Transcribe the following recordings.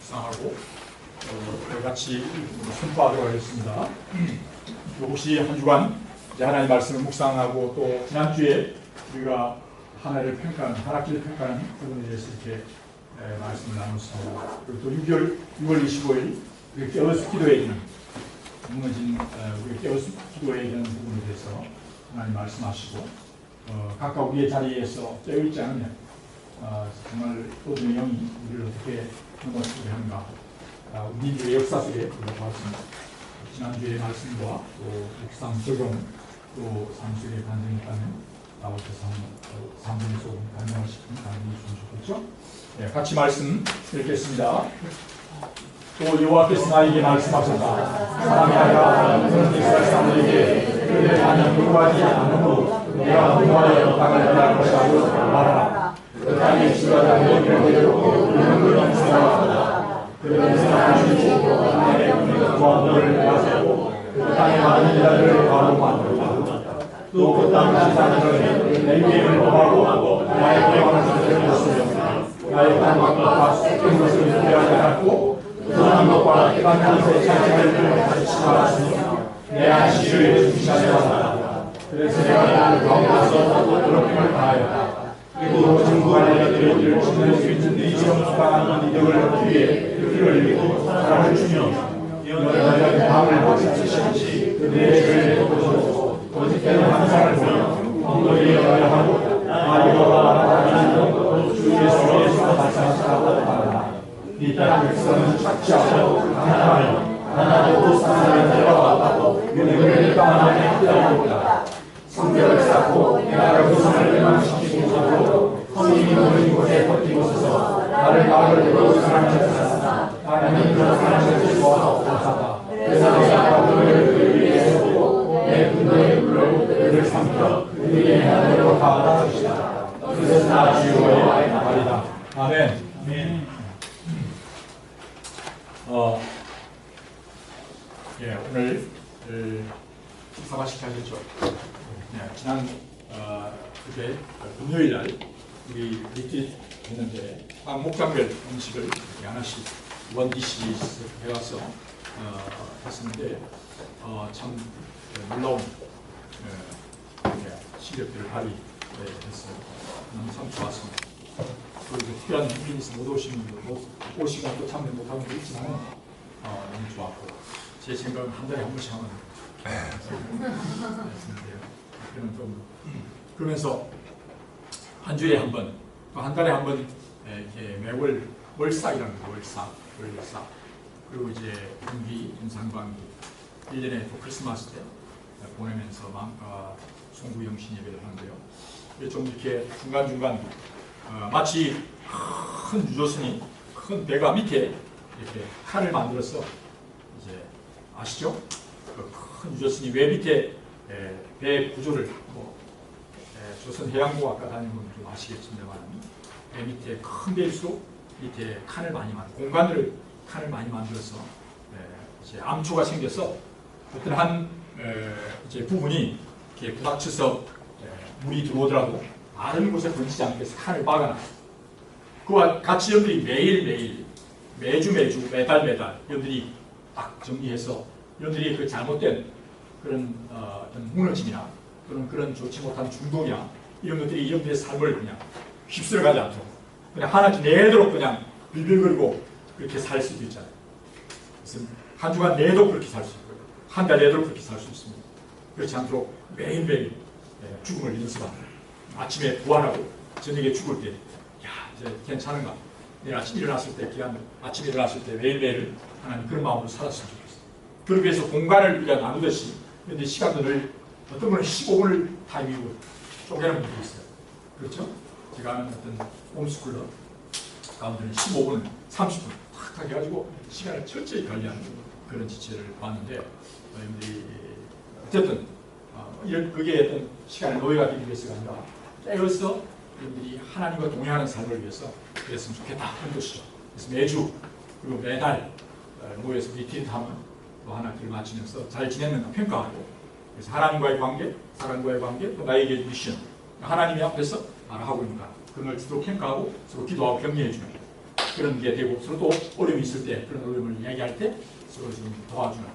묵상하고 같이 선포하도록 하겠습니다. 혹시 한 주간 이제 하나님의 말씀을 묵상하고 또 지난주에 우리가 한 학기를 평가하는 부분에 대해서 이렇게 말씀을 나눴습니다. 그리고 또 6월 25일 우리 깨어서 기도해야 되는 무너진 우리 깨어서 기도해야 되는 부분에 대해서 하나님 말씀하시고 각각 우리의 자리에서 깨어있지 않으면 정말 어둠의 영이 우리를 어떻게 넘어지게 하는가 우리들의 역사 속에 보았습니다. 지난주의 말씀과 또 묵상 적용 또 삶속의 반증이 있다면 나오셔서 3분의 소금 반영을 시키는 반응이 주면 좋겠죠? 네, 같이 말씀 읽겠습니다. 또 여호와께서 나에게 말씀하셨다. 사람이 아니라 너는 이스라엘 사람들에게 그들의 반영 요구하지 않으므로 내가 분노하여 땅을 멸할 것이라고 말하라. 그 땅에 지어다 내리는 대로 그는 그런 생각하다. 그는 생각하시고 하나님의 영과 너를 가세고 그 땅에 많은 자들을 바로 만들다. 또 그 땅을 사는 자는 내 이름을 범하고 나의 명령을 지켰으며 나의 땅과 섞인 것을 유지하지 않았고 그러한 것과 해방한 것의 차이를 가르치지 말았으며 내 안식일을 중시하지 않았다. 그래서 내가 너를 가운데서 괴롭힘을 당하였다. 그리고 정부관리들이 이를 지낼 수 있는 네 정수당한 이득을 얻기 위해 피를 흘리고 사랑을 주며 너를 너희의 마음을 고치시듯이 그들의 죄를 덮어주고 거짓되는 환상을 보며 엉덩이에 여여하고 마리오와 하나님도 주 예수께서 말씀하시라고 말하라. 네 땅 백성은 착취하고 강하며 하나도 사랑을 내려왔다고 그들을 땅 안에 뛰어오다. 성벽을 쌓고 나를 우상을 멸망시키고 하고 성인이 모인 곳에 버티고 서서 나를 막을 대로 사랑을 찾았으나 나는 그런 사랑을 줄 수가 없었다. 그래서 내가 그들을 위에 세우고 내 분노의 불로 그들을 삼켜 그들의 하늘로 가다 주시다. 그것은 나 주여의 말이다. 아멘. 오늘 사바식 하셨죠? 지난 그때 금요일 날 우리 리트릿 했는데 각 목장별 음식을 하나씩 원디시 해와서 했었는데 참 놀라운 시력들을 발휘했어요. 참 좋았습니다. 그리고 특별한 미니스 못 오신 분도 오시고 또 참여 못하는 분도 있지만 너무 좋았고 제 생각은 한 달에 한 번씩 하면 했는데요. 그러면서 한 주에 한 번, 또 한 달에 한 번 이렇게 매월 월사이라는 거, 월사. 그리고 이제 분기, 임상반기, 1년에 또 크리스마스 때 보내면서 송구영신 예배를 하는데요. 좀 이렇게 중간중간 마치 큰 유조선이 큰 배가 밑에 이렇게 칸을 만들어서 이제 아시죠? 그 큰 유조선이 왜 밑에 배 구조를 조선 해양부 아까 다니는 분 좀 아시겠습니다만 배 밑에 큰 배일수록 밑에 칸을 많이 공간을 칸을 많이 만들어서 이제 암초가 생겨서 어떤 한 이제 부분이 이렇게 부닥쳐서 물이 들어오더라도 다른 곳에 번지지 않게 해서 칸을 막아놔. 그와 같이 여러분들이 매주 매달 여러분들이 딱 정리해서 여러분들이 그 잘못된 그런 어떤 무너짐이나 또는 그런 좋지 못한 중독이나 이런 것들이 여러분들의 삶을 그냥 휩쓸어가지 않도록 그냥 하나씩 내도록 그냥 빌빌거리고 그렇게 살 수도 있잖아요. 그래서 한 주간 내도 그렇게 살 수 있고요. 한 달 내도 그렇게 살 수 있습니다. 그렇지 않도록 매일매일 죽음을 연습하고 아침에 부활하고 저녁에 죽을 때 이제 괜찮은가? 내일 아침 일어났을 때 아침에 일어났을 때 매일매일 하나님 그런 마음으로 살았으면 좋겠어요. 그러기 위해서 공간을 우리가 나누듯이 그런데 시간도 늘 어떤 분은 15분을 타임이고 쪼개는 분도 있어요. 그렇죠? 제가 아는 어떤 홈스쿨러 가운데는 15분, 30분 탁 해가지고 시간을 철저히 관리하는 그런 지체를 봤는데 여러분들이 어쨌든 그게 어떤 시간의 노예가 되기 위해서가 아니라 깨어서 여러분들이 하나님과 동행하는 삶을 위해서 그랬으면 좋겠다 하는 것이죠. 그래서 매주 그리고 매달 모여서 리트릿 하면 또 하나 길 맞추면서 잘 지냈는가 평가하고 그래서 하나님과의 관계, 사람과의 관계, 또 나에게 미션 하나님이 앞에서 나를 하고 있는가 그런 걸 서로 평가하고 서로 기도하고 격려해 주는 그런 게 되고 서로 또 어려움이 있을 때 그런 어려움을 이야기할 때 서로 좀 도와주는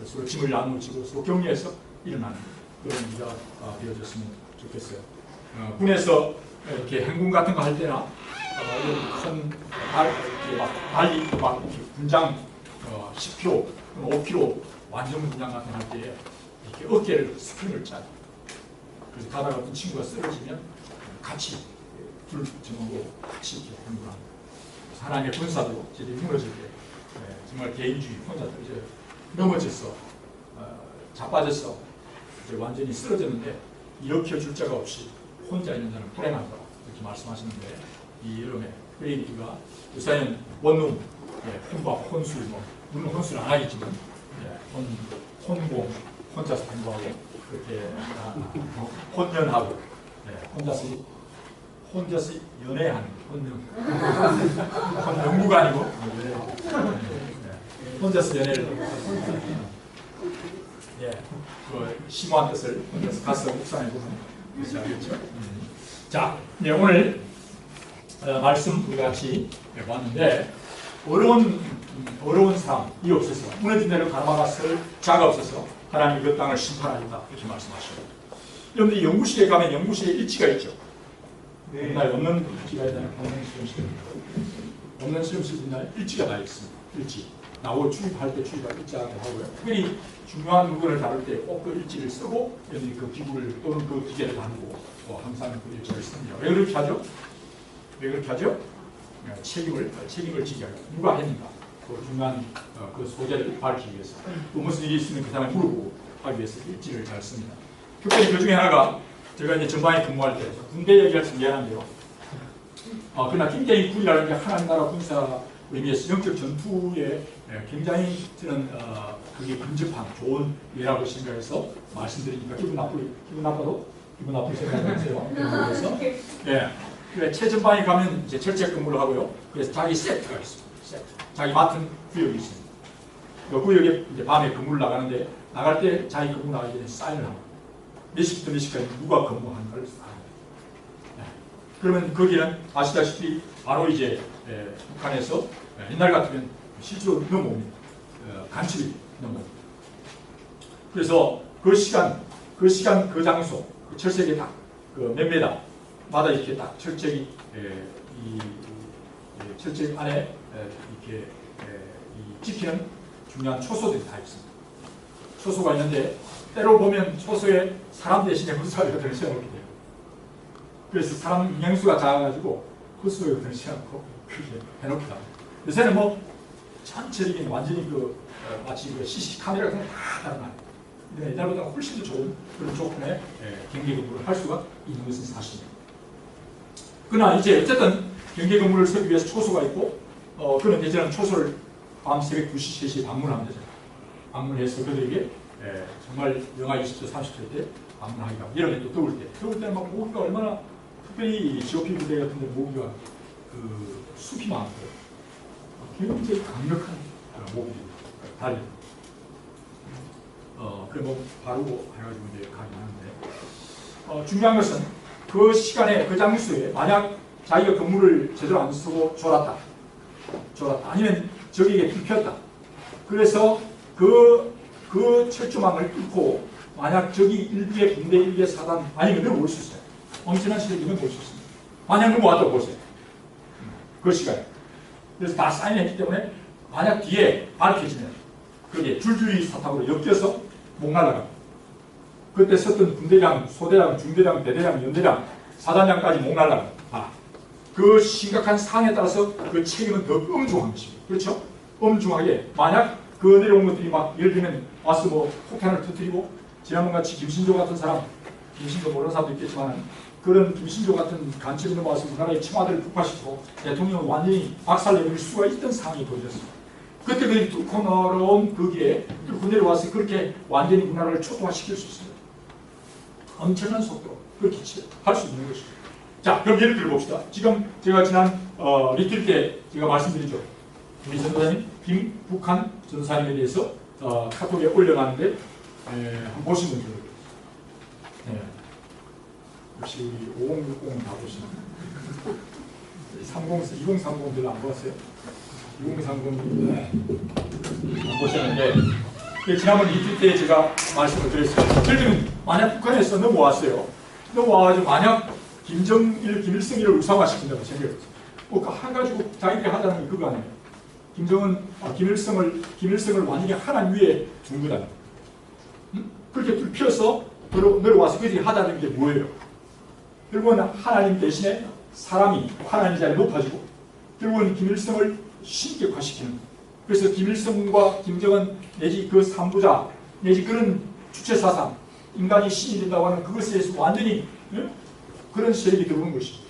서로 짐을 나누고 서로 격려해서 일어나는 그런 의미가 되어졌으면 좋겠어요. 군에서 이렇게 행군 같은 거 할 때나 이런 큰 달리 막 분장 10km, 5km 완전 분장 같은 거 할 때 이렇게 어깨를 스프링을 짜요. 그래서 가다가 어떤 친구가 쓰러지면 같이 불 정하고 같이 이렇게 행군합니다. 하나님의 군사도 제대로 무너질 때 정말 개인주의 혼자 이제 넘어졌어, 자빠졌어, 이제 완전히 쓰러졌는데 일으켜줄 자가 없이 혼자 있는 자는 불행하다 이렇게 말씀하시는데 이 여름에 우리가 요새는 원룸, 혼밥, 혼술, 물론 혼술 안 하겠지만 혼공, 혼자서 공부하고 그렇게 혼연하고 혼자서 연애하는 혼연구가 아니고 혼자서 연애를 그 심오한 뜻을 혼자서 가서 묵상해 보면 그렇지 않겠죠? 자, 오늘 말씀 우리 같이 봤는데 어려운 사람이 없어서 무너진 대로 가라박았을 자가 없어서 하나님이 그 땅을 심판하겠다 이렇게 말씀하시고 여러분들 연구실에 가면 연구실에 일지가 있죠. 옛날에 없는 일지가 있다면 없는 실험실 옛날에 일지가 다 있습니다. 일지 나오 출입할 때 출입할 일지라고 하고요. 특별히 중요한 물건을 다룰 때 꼭 그 일지를 쓰고 여러분이 그 기구를 또는 그 기계를 다루고 항상 그 일지를 씁니다. 왜 그렇게 하죠? 왜 그렇게 하죠? 책임을 지게 하고 누가 했는가 그 중요한 그 소재를 밝히기 위해서 또 무슨 일이 있으면 그 사람을 물어보고 하기 위해서 일지를 잘 씁니다. 특별히 그 중에 하나가 제가 이제 전방에 근무할 때 군대 얘기할 때 미안한데요. 그러나 굉장히 군이라는 게 하나님 나라 군사 의미에서 영적 전투에 굉장히 저는 그게 근접한 좋은 예라고 생각해서 말씀드리니까 기분 나빠도 기분 나쁜 생각하세요. 그래서 최전방에 가면 이제 철책 근무를 하고요. 그래서 자기 세트가 있습니다. 세트. 자기 맡은 구역이 있습니다. 그 구역에 이제 밤에 근무를 나가는데 나갈 때 자기 근무 나가기 전에 사인을 합니다. 몇 시부터 몇 시까지 누가 근무하는가를 사인합니다. 그러면 거기는 아시다시피 바로 이제 북한에서 옛날 같으면 실제로 넘어옵니다. 간첩이 넘어옵니다. 그래서 그 시간, 그 장소, 그 철책에 딱 그 몇 메다마다 이렇게 딱 철책이 이 철책 안에 이렇게 지키는 중요한 초소들이 다 있습니다. 초소가 있는데 때로 보면 초소에 사람 대신에 헛소리가 들어놓게 돼요. 그래서 사람 인양수가 작아가지고 헛소리가 들어놓고 그렇게 해놓기도 합니다. 요새는 뭐 전체적인 완전히 마치 CCTV 카메라 같은 거 다 달아놔요. 옛날보다 훨씬 더 좋은 그런 조건의 경계 근무를 할 수가 있는 것은 사실입니다. 그러나 이제 어쨌든 경계 근무를 서기 위해서 초소가 있고 그런 예전에는 초소를 밤 새벽 2시, 3시에 방문하면 되잖아요. 방문해서 그들에게 정말 영하 20도, 30도 때 방문하기가 하고 이러면 또 더울 때는 막 모기가 얼마나 특별히 GOP 부대 같은 데 모기가 그 숲이 많고요. 굉장히 강력한 모기들이 달리 그래 뭐 바로 해가지고 이제 가긴 하는데 중요한 것은 그 시간에 그 장소에 만약 자기가 근무를 제대로 안 쓰고 졸았다 아니면 적에게 들켰다 그래서 그 철조망을 뚫고 만약 적이 일개 군대 일개 사단 아니면 넘어올 수 있어요. 엄청난 시대이면 볼 수 있습니다. 만약 넘어왔다고 보세요. 그 시간에 그래서 다 사인했기 때문에 만약 뒤에 밝혀지면 그게 줄줄이 사탑으로 엮여서 못 날아갑니다. 그때 썼던 군대장, 소대장, 중대장, 대대장, 연대장, 사단장까지 못 날아갑니다. 그 심각한 상황에 따라서 그 책임은 더 엄중한 것입니다. 그렇죠? 엄중하게 만약 그 내려온 것들이 막 예를 들면 와서 뭐 폭탄을 터뜨리고 지난번같이 김신조 같은 사람, 김신조 모르는 사람도 있겠지만 그런 김신조 같은 간첩이 넘어와서 우리나라의 청와대를 폭파시키고 대통령을 완전히 박살내버릴 수가 있던 상황이 벌어졌습니다. 그때 그 뚫고 내려온 거기에 뚫고 내려와서 그렇게 완전히 우리나라를 초토화시킬 수 있습니다. 엄청난 속도로 그렇게 할 수 있는 것입니다. 자, 그럼 예를 들어 봅시다. 지금 제가 지난 리틀 때 제가 말씀드리죠. 우리 전도사님, 김북한 전도사님에 대해서 카톡에 올려놨는데 한번 보시면 돼요. 역시 우리 5060 다 보시면 2030 별로 안 보았어요? 2030 안 보셨는데 지난번 이틀 때 제가 말씀을 드렸어요. 예를 들면 만약 북한에서 넘어왔어요. 넘어와가지고 만약 김정일, 김일성이를 우상화시킨다고 생각했어요. 한 가지고 자기들이 하자는 게 그거 아니에요. 김일성을 완전히 하나님 위에 둔 거다. 그렇게 불 피워서 내려와서 그들이 하자는 게 뭐예요? 결국은 하나님 대신에 사람이 하나님 자리에 높아지고 결국은 김일성을 신격화시키는. 그래서 김일성과 김정은 내지 그 삼부자 내지 그런 주체사상 인간이 신이 된다고 하는 그것에 대해서 완전히 그런 세력이 들어오는 것이죠.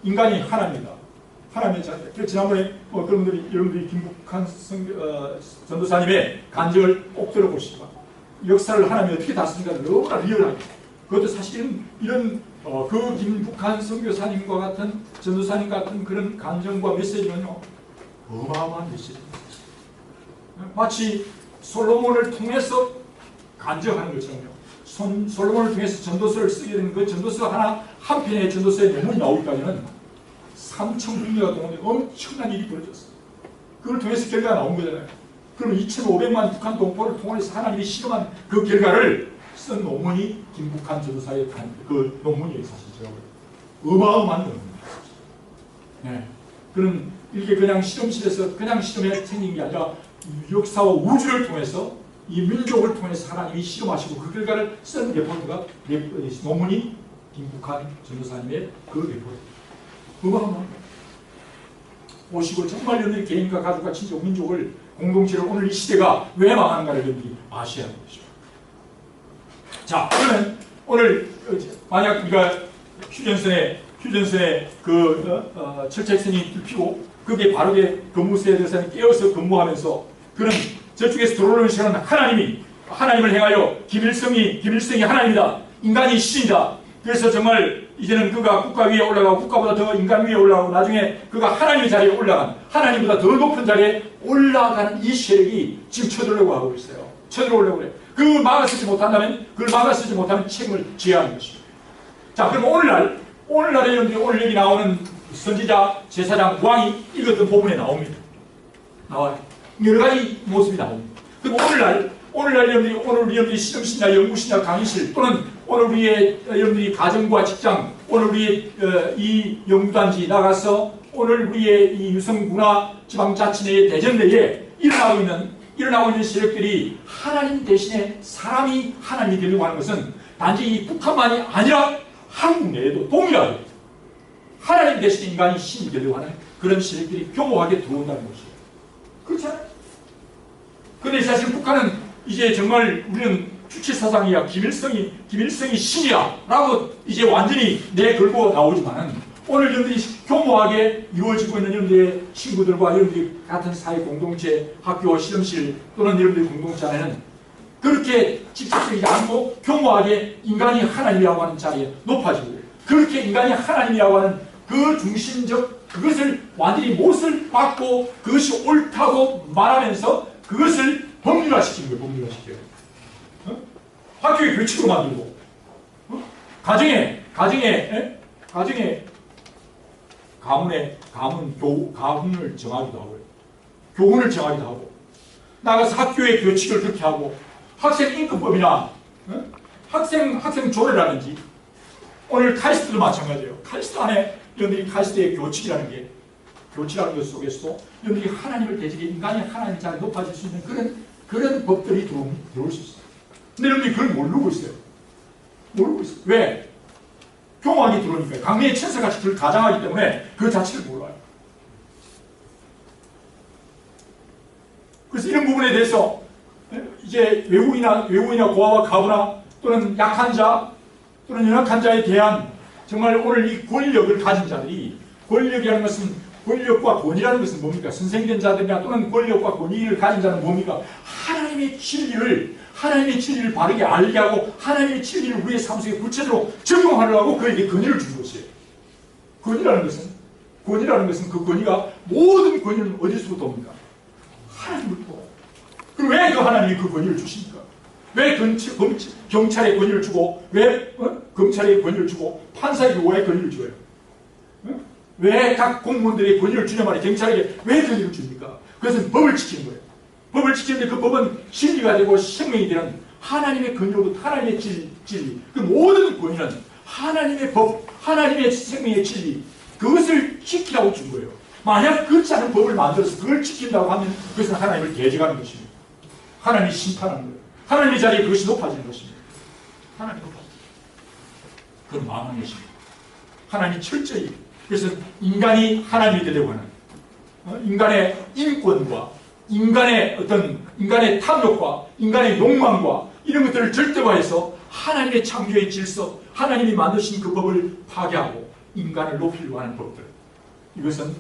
인간이 하나님이다. 하나님의 자녀. 그래서 지난번에 여러분들이 김북한 전도사님의 간증을 꼭 들어보시지만 역사를 하나님이 어떻게 다스린가 너무나 리얼하게. 그것도 사실은 이런 그 김북한 선교사님과 같은 전도사님 같은 그런 간증과 메시지는요 어마어마한 메시지입니다. 마치 솔로몬을 통해서 간증하는 것처럼요. 솔로몬을 통해서 전도서를 쓰게 되는 그 전도서 한 편의 전도서의 내용이 나오기까지는 3,600여 동안에 엄청난 일이 벌어졌어요. 그걸 통해서 결과가 나온 거잖아요. 그럼 2,500만 북한 동포를 통해서 하나님이 실험한 그 결과를 쓴 논문이 김북한 전도사의 그 논문이에요. 사실 제가 어마어마한 논문입니다. 네. 그런 이게 그냥 실험실에서 그냥 실험에 생긴 게 아니라 역사와 우주를 통해서 이 민족을 통해서 하나님이 실험하시고 그 결과를 쓴 레포트가 논문이 김북한 전도사님의 그 레포트. 어마어마한 오시고 정말 여러분들이 개인과 가족과 친족 민족을 공동체를 오늘 이 시대가 왜 망하는가를 여러분들이 아셔야 하는 것입니다. 자, 그러면 오늘 만약 우리가 휴전선에 그 철책선이 뚫히고 그게 바르게 근무소에 대해서 깨어서 근무하면서 그런 저쪽에서 들어오는 시간은 하나님을 행하여 김일성이 하나님이다. 인간이 신이다. 그래서 정말 이제는 그가 국가 위에 올라가고 국가보다 더 인간 위에 올라가고 나중에 그가 하나님의 자리에 올라간 하나님보다 더 높은 자리에 올라가는 이 세력이 지금 쳐들어오려고 하고 있어요. 쳐들어오려고 그래요. 그걸 막아서지 못하면 책임을 져야 하는 것입니다. 자, 그럼 오늘날에 여러분들이 오늘 여기 나오는 선지자, 제사장, 왕이 읽었던 부분에 나옵니다. 나와요. 여러 가지 모습이 나옵니다. 그럼 오늘날 여러분들이 실험실이나 연구실이나 강의실 또는 오늘 우리의 여러분들이 가정과 직장, 오늘 우리의 이 연구단지 나가서 오늘 우리의 이 유성군화 지방자치내의 대전내에 일어나고 있는 세력들이 하나님 대신에 사람이 하나님이 되려고 하는 것은 단지 이 북한만이 아니라 한국 내에도 동일하게 하나님 대신에 인간이 신이 되려고 하는 그런 세력들이 교모하게 들어온다는 것이에요. 그렇잖아요. 그런데 사실 북한은 이제 정말 우리는 주체사상이야, 김일성이 신이야 라고 이제 완전히 내걸고 나오지만은 오늘 여러분들이 교모하게 이루어지고 있는 여러분들의 친구들과 여러분들이 같은 사회 공동체, 학교, 실험실 또는 여러분들의 공동체 안에는 그렇게 직접적이지 않고 교모하게 인간이 하나님이라고 하는 자리에 높아지고 그렇게 인간이 하나님이라고 하는 그 중심적 그것을 완전히 못을 받고 그것이 옳다고 말하면서 그것을 법률화시키는 거예요. 법률화시켜요. 학교의 규칙으로 만들고 가정에 가문을 정하기도 하고요. 교훈을 정하기도 하고 나가서 학교의 규칙을 그렇게 하고 학생 인권법이나 학생 조례라든지 오늘 카이스트도 마찬가지예요. 카이스트 안에 여러분들이 카이스트의 교칙이라는 것 속에서도 여러분들이 하나님을 대적해 인간이 하나님의 자리에 높아질 수 있는 그런 법들이 들어올 수 있어요. 근데 여러분들이 그걸 모르고 있어요. 왜? 교묘하게 들어오니까요. 강매의 천사같이 그걸 가장하기 때문에 그 자체를 몰라요. 그래서 이런 부분에 대해서 이제 외국이나 고아와 가부나 또는 약한 자 또는 연약한 자에 대한 정말 오늘 이 권력을 가진 자들이 권력이라는 것은 권력과 권위라는 것은 뭡니까? 선생된 자들이나 또는 권력과 권위를 가진 자는 뭡니까? 하나님의 진리를 바르게 알게 하고 하나님의 진리를 우리의 삶 속에 구체적으로 적용하려고 그에게 권위를 주는 것이에요. 권위라는 것은 그 권위가 모든 권위는 어디서부터 옵니까? 하나님으로부터. 그럼 왜 그 하나님이 그 권위를 주십니까? 왜 경찰에 권위를 주고 왜 검찰에 권위를 주고 판사에게 왜 권위를 줘요? 왜 각 공무원들의 권위를 주냐 말이에요. 경찰에게 왜 권위를 줍니까? 그것은 법을 지키는 거예요. 법을 지키는데 그 법은 진리가 되고 생명이 되는 하나님의 권위로부터 하나님의 진리. 그 모든 권위는 하나님의 법, 하나님의 생명의 진리, 그것을 지키라고 준 거예요. 만약 그렇지 않은 법을 만들어서 그걸 지킨다고 하면 그것은 하나님을 대적하는 것입니다. 하나님이 심판하는 거예요. 하나님의 자리에 그것이 높아지는 것입니다. 하나님이 높아집니다. 그건 망한 것입니다. 하나님이 철저히, 그래서 인간이 하나님이 되려고 하는 인간의 인권과 인간의 탐욕과 인간의 욕망과 이런 것들을 절대화해서 하나님의 창조의 질서, 하나님이 만드신 그 법을 파괴하고 인간을 높이려고 하는 법들, 이것은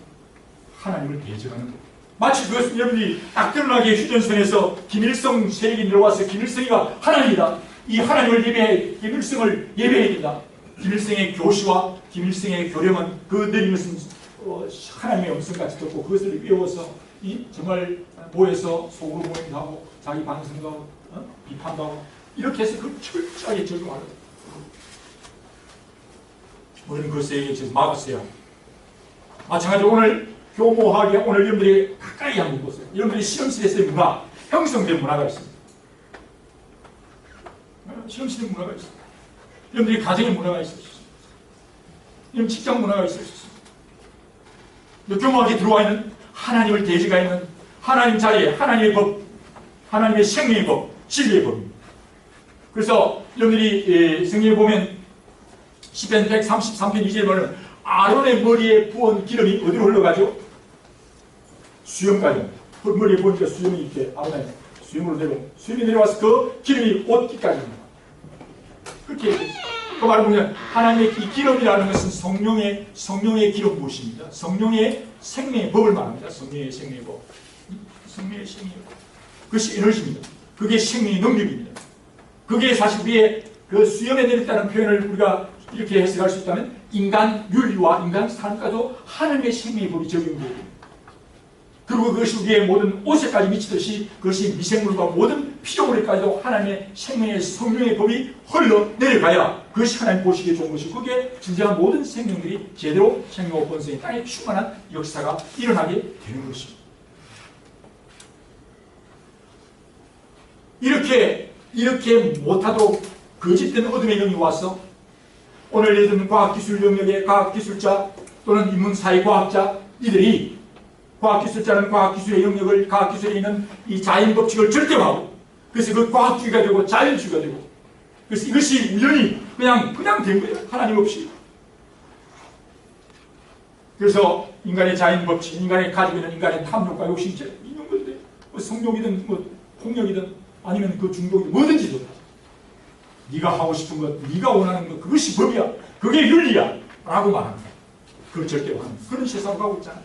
하나님을 대적하는 것. 마치 그것은 여러분이 딱 드러나게 휴전선에서 김일성 세력이 내려와서 김일성이가 하나님이다, 이 하나님을 김일성을 예배해야 된다. 김일성의 교시와 김일성의 교령은 그 내린 것은 하나님의 음성같이 듣고 그것을 외워서 정말 모여서 속으로 모임도 하고 자기 반성도 하고 비판도 하고 이렇게 해서 그 철저하게 적용하는 거예요. 우리는 그것에 막았어요. 마찬가지로 오늘 교모하게 오늘 여러분들이 가까이 한번 보세요. 여러분들이 실험실에서의 문화, 형성된 문화가 있습니다. 실험실의 문화가 있습니다. 여러분들이 가정의 문화가 있을 수 있습니다. 여러분 직장 문화가 있을 수 있습니다. 교모하게 들어와 있는 하나님을 대적하는 하나님 자리에 하나님의 법, 하나님의 생명의 법, 진리의 법입니다. 그래서 여러분들이 성경에 보면 시편 133편 2절에 보면 아론의 머리에 부은 기름이 어디로 흘러가죠? 수염까지. 그 머리에 부으니까 수염이 이렇게 아론의 수염으로 내려오고 수염이 내려와서 그 기름이 옷깃까지 옵니다. 그렇게 얘기했어요. 그 말은 뭐냐면 하나님의 이 기름이라는 것은 성령의 기름 무엇입니다. 성령의 생명의 법을 말합니다. 성령의 생명의 법. 성령의 생명의 법. 그것이 에너지입니다. 그게 생명의 능력입니다. 그게 사실 우리의 그 수염에 내렸다는 표현을 우리가 이렇게 해석할 수 있다면 인간 윤리와 인간 삶까지도 하나님의 생명의 법이 적용됩니다. 그리고 그것이 우리의 모든 옷에까지 미치듯이 그것이 미생물과 모든 피조물에까지도 하나님의 생명의 성령의 법이 흘러내려가야 그것이 하나님 보시기에 좋은 것이고 그게 진정한 모든 생명들이 제대로 생명과 본성의 땅에 충만한 역사가 일어나게 되는 것입니다. 이렇게 못하도록 거짓된 어둠의 영이 와서 오늘 예를 들면 과학기술 영역의 과학기술자 또는 인문사회과학자 이들이 과학기술자는 과학기술의 영역을 과학기술에 있는 이 자연법칙을 절대화하고 그래서 그 과학주의가 되고 자연주의가 되고 그래서 이것이 우연히 그냥 된 거예요. 하나님 없이. 그래서 인간의 자연법칙, 인간이 가지고 있는 인간의 탐욕과 욕심 이런 건데 뭐 성욕이든 뭐 폭력이든 아니면 그 중독이든 뭐든지 좋다. 네가 하고 싶은 것, 네가 원하는 것 그것이 법이야. 그게 윤리야. 라고 말합니다. 그걸 절대화하는 그런 세상으로 가고 있잖아요.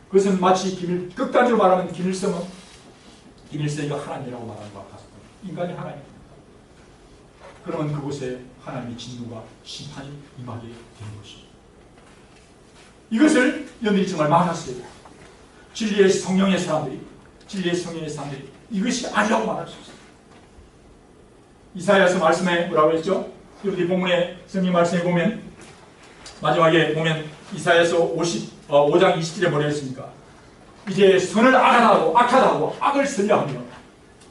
그것은 마치 극단적으로 말하면 김일성이가 하나님이라고 말하는 것 같습니다. 인간이 하나님입니다. 그러면 그곳에 하나님의 진노가 심판이 임하게 되는 것입니다. 이것을 여러분들이 정말 말았어요. 진리의 성령의 사람들이 이것이 아니라고 말할 수 있습니다. 이사야서 말씀에 뭐라고 했죠? 여러분들이 본문의 성경 말씀에 보면 마지막에 보면 이사야서 5장 27절에 뭐라 했습니까? 이제 선을 악하다고 악을 쓰려하며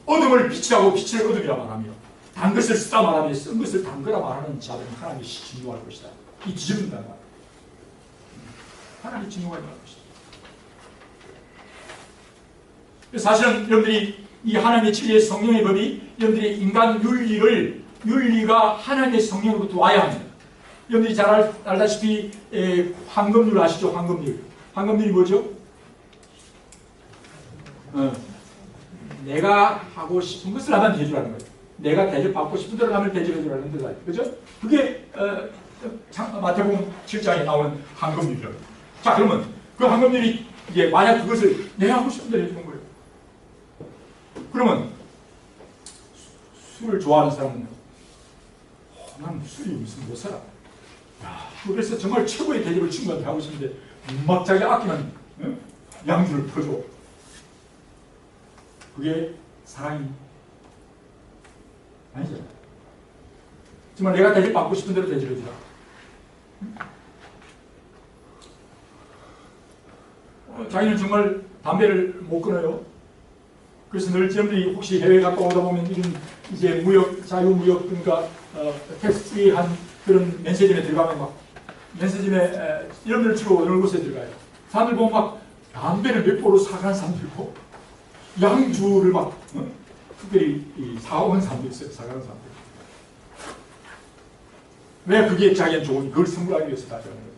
어둠을 빛이라고 빛을 어둠이라 말하며 단 것을 쓰다 말하며 쓴 것을 단 거라 말하는 자들은 하나님이 진노할 것이다. 이 뒤집는다는 말. 하나님이 진노할 것이다. 사실은 여러분들이 이 하나님의 진리의 성령의 법이 여러분들이 인간 윤리가 하나님의 성령으로부터 와야 합니다. 여러분들이 잘 알다시피 황금률 아시죠? 황금률이 뭐죠? 내가 하고 싶은 것을 하면 대주라는 거예요. 내가 대접받고 싶은 대로 하면 대접해주라는 뜻이에요. 그죠? 그게 마태복음 7장에 나오는 황금률이라고. 자, 그러면 그 황금률이 이제 만약 그것을 내가 하고 싶은 대로 해주는 거예요. 그러면 술을 좋아하는 사람은 난 술이 무슨 못 살아. 야, 그래서 정말 최고의 대접을 친구한테 하고 싶은데 막 자기 아끼는 양주를 퍼줘. 그게 사랑이 아니잖아. 정말 내가 대접받고 싶은 대로 대접해주라. 자기는 정말 담배를 못 끊어요. 그래서 늘 여러분들이 혹시 해외 갔다 오다 보면 이런 이제 무역, 자유무역, 그러니까 텍스트리한 그런 면세점에 들어가면 막 면세점에 여러분들 주로 어느 곳에 들어가요. 사람들 보면 막 담배를 몇 보로 사가는 사람도 있고 양주를 막 특별히 사오는 사람도 있어요. 사가는 사람들. 왜 그게 자기한테 좋으니 그걸 선물하기 위해서 가져가는 거죠.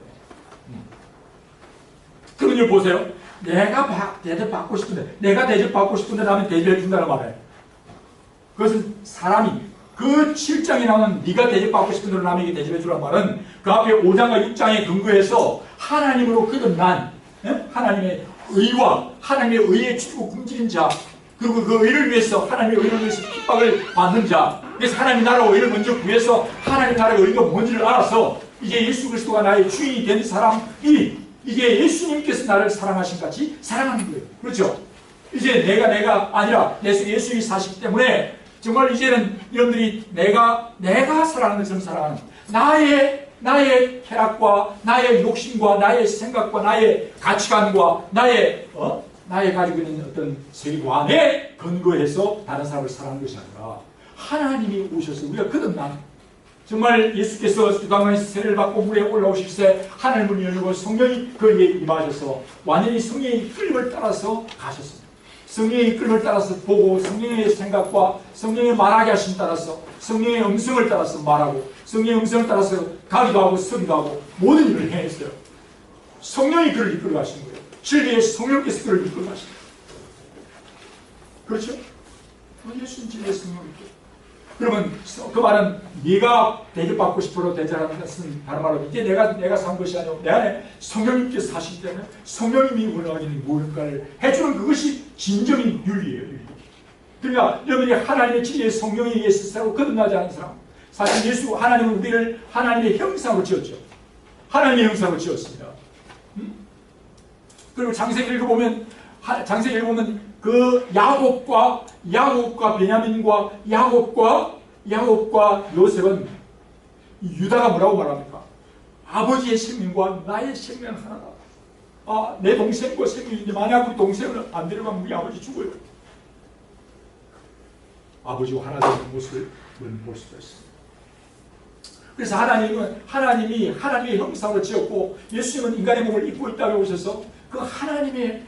그러면 보세요. 내가 대접받고 싶은데, 내가 대접받고 싶은데 나면 대접해 준다는 말이에요. 그것은 사람이 그 7장에 나오는 네가 대접받고 싶은 대로 남에게 대접해 주라는 말은 그 앞에 5장과 6장에 근거해서 하나님으로 거듭난 하나님의 의와 하나님의 의에 주고 굶주린 자, 그리고 그 의를 위해서 하나님의 의를 위해서 핍박을 받는 자, 그래서 하나님 나라와 의를 먼저 구해서 하나님 나라의 의가 뭔지를 알아서 이제 예수 그리스도가 나의 주인이 된 사람이 이제 예수님께서 나를 사랑하신 같이 사랑하는 거예요. 그렇죠? 이제 내가 아니라 예수님이 사시기 때문에 정말 이제는 여러분들이 내가 사랑하는 것처럼 사랑하는 나의 쾌락과 나의 욕심과 나의 생각과 나의 가치관과 나의 가지고 있는 어떤 세계관에 근거해서 다른 사람을 사랑하는 것이 아니라 하나님이 오셔서 우리가 거듭난 정말 예수께서 유다강에서 세례를 받고 물에 올라오실 때 하늘 문이 열리고 성령이 그에게 임하셔서 완전히 성령의 이끌림을 따라서 가셨습니다. 성령의 이끌림을 따라서 보고 성령의 생각과 성령의 말하게 하심 따라서 성령의 음성을 따라서 말하고 성령의 음성을 따라서 가기도 하고 서기도 하고 모든 일을 행했어요. 성령이 그를 이끌어 가시는 거예요. 진리의 성령께서 그를 이끌어 가시는 거예요. 그렇죠? 예수님 진리의 성령이죠. 그러면 그 말은 네가 대접받고 싶어도 대접하는 것은 다른 말로 이제 내가 산 것이 아니고 내 안에 성령님께서 사시기 때문에 성령님이 운영하는 무언가를 해주는 그것이 진정인 윤리예요. 윤리. 그러니까 여러분이 하나님의 진리의 성령에 의해서 새로 거듭나지 않은 사람, 사실 하나님은 우리를 하나님의 형상으로 지었죠. 하나님의 형상으로 지었습니다. 그리고 창세기 읽어보면 그 야곱과 베냐민과 야곱과 요셉은 유다가 뭐라고 말합니까? 아버지의 생명과 나의 생명 하나다. 내 동생과 생명인데 만약 그 동생을 안 데려가면 우리 아버지 죽어요. 아버지와 하나 되는 모습을 볼 수가 있습니다. 그래서 하나님이 하나님의 형상으로 지었고 예수님은 인간의 몸을 입고 있다고 오셔서 그 하나님의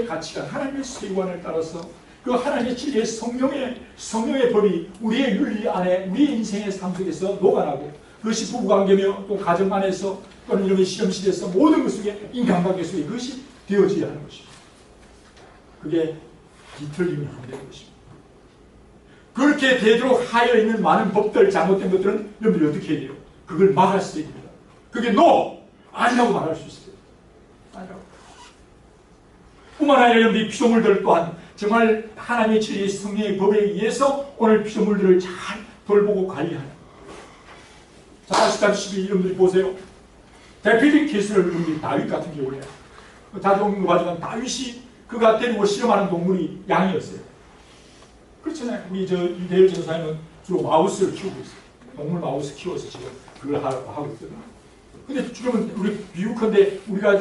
가치관, 하나님의 세계관을 따라서 그 하나님의 진리의 성령의 법이 우리의 윤리 안에 우리의 인생의 삶 속에서 녹아나고 그것이 부부관계며 또 가정 안에서 또는 이런 시험실에서 모든 것 속에 인간관계 속에 그것이 되어져야 하는 것입니다. 그게 뒤틀리면 안 되는 것입니다. 그렇게 되도록 하여 있는 많은 법들, 잘못된 것들은 여러분들이 어떻게 해야 돼요? 그걸 말할 수 있습니다. 그게 아니라고 말할 수 있어요. 아니라고. 뿐만 아니라 여러분들이 피조물들 또한 정말 하나님의 진리의 성령의 법에 의해서 오늘 피조물들을 잘 돌보고 관리하는. 자, 아시다시피 여러분들이 보세요. 대표적인 케이스를 여러분들이 다윗 같은 경우에 자주 언급하지만 다윗이 그가 데리고 실험하는 동물이 양이었어요. 그렇잖아요. 우리 유대인 전사님은 주로 마우스를 키우고 있어요. 동물 마우스 키워서 지금 그걸 하고 있거든요. 근데 지금은 우리 비유컨대 우리가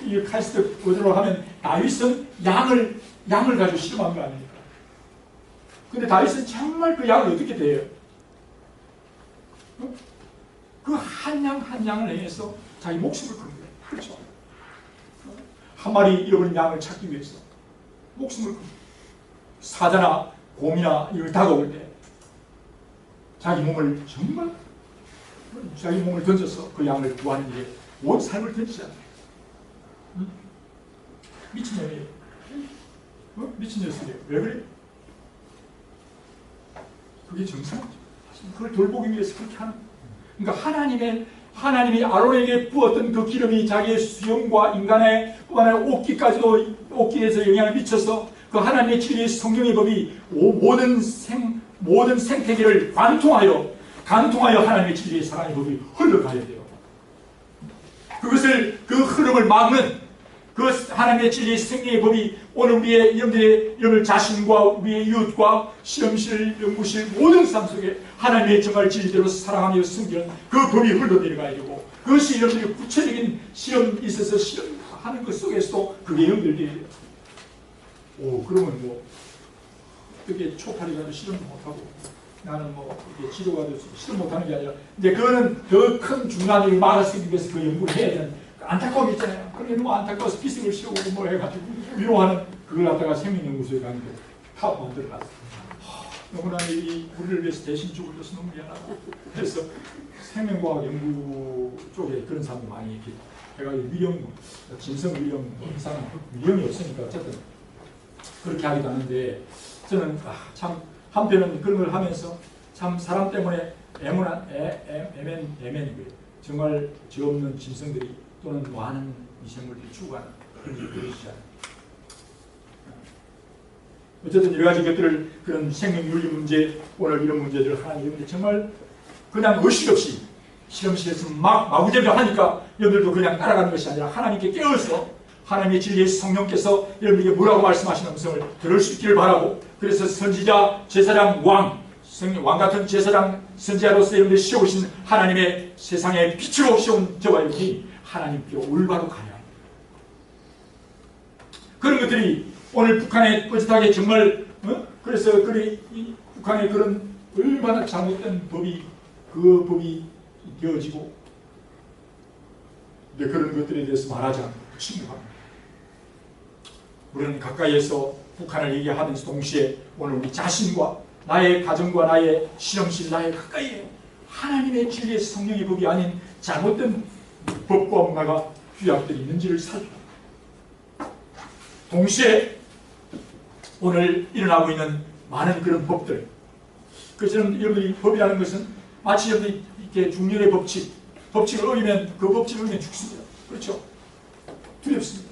이 카이스트 버전으로 하면 다윗은 양을 가지고 실험한 거 아닙니까? 근데 다윗은 정말 그 양을 어떻게 대해요? 그 한 양을 향해서 자기 목숨을 건 거예요. 그렇죠? 한 마리 잃어버린 양을 찾기 위해서 목숨을 건 거예요. 사자나 곰이나 이걸 다가올 때 자기 몸을 던져서 그 양을 구하는 일에 온 삶을 던지잖아요. 미친년이에요. 미친 녀석이에요. 왜 그래? 그게 정상이죠. 그걸 돌보기 위해서 그렇게 하는 거예요. 그러니까 하나님이 아론에게 부었던 그 기름이 자기의 수영과 인간의 옷기에서 영향을 미쳐서 그 하나님의 진리의 성령의 법이 모든 생태계를 관통하여 하나님의 진리의 사랑의 법이 흘러가야 돼요. 그 흐름을 막는 그 하나님의 진리의 생명의 법이 오늘 우리의 여러분들 자신과 우리의 이웃과 실험실, 연구실 모든 삶 속에 하나님의 정말 진리대로 사랑하며 숨기는 그 법이 흘러내려가야 되고 그것이 여러분들의 구체적인 실험이 있어서 실험입니다. 하는 것 속에서도 그게 연결돼야 돼요. 오, 그러면 뭐 어떻게 초파리 가도 실험도 못하고 나는 뭐 이렇게 치료가 돼서 실험 못하는 게 아니라 이제 그거는 더 큰 중간을 막을 수 있기 위해서 그 연구를 해야 되는 안타까움이 있잖아요. 그러니 너무 안타까워서 피스를 씌우고 뭐 해가지고 위로하는 그걸 갖다가 생명연구소에 가는데 다 만들어놨어요. 너무나 이 우리를 위해서 대신 죽어줘서 너무 미안하다. 그래서 생명과학 연구 쪽에 그런 사람이 많이 이렇게 해가지고 위령, 진성 위령, 이상 위령이 없으니까 어쨌든 그렇게 하기도 하는데 저는 참 한편은 그런 걸 하면서 참 사람 때문에 애맨이고요. 정말 죄 없는 짐승들이 또는 많은 미생물들이 죽어가는 그런 일들이 있잖아요. 어쨌든 여러 가지 것들을 그런 생명윤리 문제, 오늘 이런 문제들을 하나님 이런데 정말 그냥 의식 없이 실험실에서 마구잡이로 하니까 여러분들도 그냥 따라가는 것이 아니라 하나님께 깨어서 하나님의 진리의 성령께서 여러분에게 뭐라고 말씀하시는 음성을 들을 수 있기를 바라고 그래서 선지자, 제사장, 왕 같은 제사장, 선지자로서 여러분들 씌우신 하나님의 세상의 빛으로 씌운 저와 여러분이 하나님께 올바로 가야 합니다. 그런 것들이 오늘 북한에 뻔뻔하게 정말 그래서 이 북한의 그런 얼마나 잘못된 법이 그 법이 되어지고 그런 것들에 대해서 말하지 않고 침묵합니다. 우리는 가까이에서 북한을 얘기하면서 동시에 오늘 우리 자신과 나의 가정과 나의 실험실 나의 가까이에 하나님의 진리의 성령의 법이 아닌 잘못된 법과 문화가 규약들이 있는지를 살펴 동시에 오늘 일어나고 있는 많은 그런 법들 그래서 여러분들이 법이라는 것은 마치 여러분들이 이렇게 중력의 법칙을 어기면 그 법칙을 어기면 죽습니다. 그렇죠? 두렵습니다.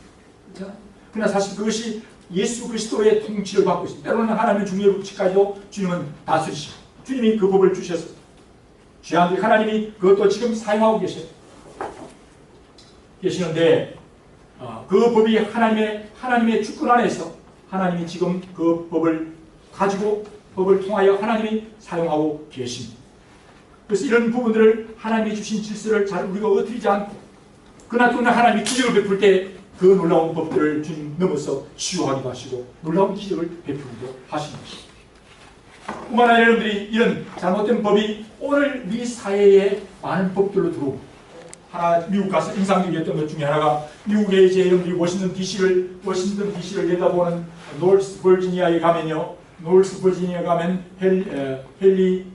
그렇잖아요? 그러나 사실 그것이 예수 그리스도의 통치를 받고 있습니다. 때로는 하나님의 중력의 법칙까지도 주님은 다스리시고 주님이 그 법을 주셔서 죄한들이 하나님이 그것도 지금 사용하고 계시는데 그 법이 하나님의 주권 안에서 하나님이 지금 그 법을 가지고 법을 통하여 하나님이 사용하고 계십니다. 그래서 이런 부분들을 하나님이 주신 질서를 잘 우리가 어트리지 않고 그러나 또 하나님이 기적을 베풀 때 그 놀라운 법들을 주님 넘어서 치유하기도 하시고 놀라운 기적을 베풀기도 하십니다. 뿐만 아니라 여러분들이 이런 잘못된 법이 오늘 우리 사회에 많은 법들로 들어옵니다. 하나 미국 가서 인상적이었던 것 중에 하나가 미국에 이제 여러분들이 워싱턴 DC를 내다보는 노스 버지니아에 가면요. 노스 버지니아 가면 패트릭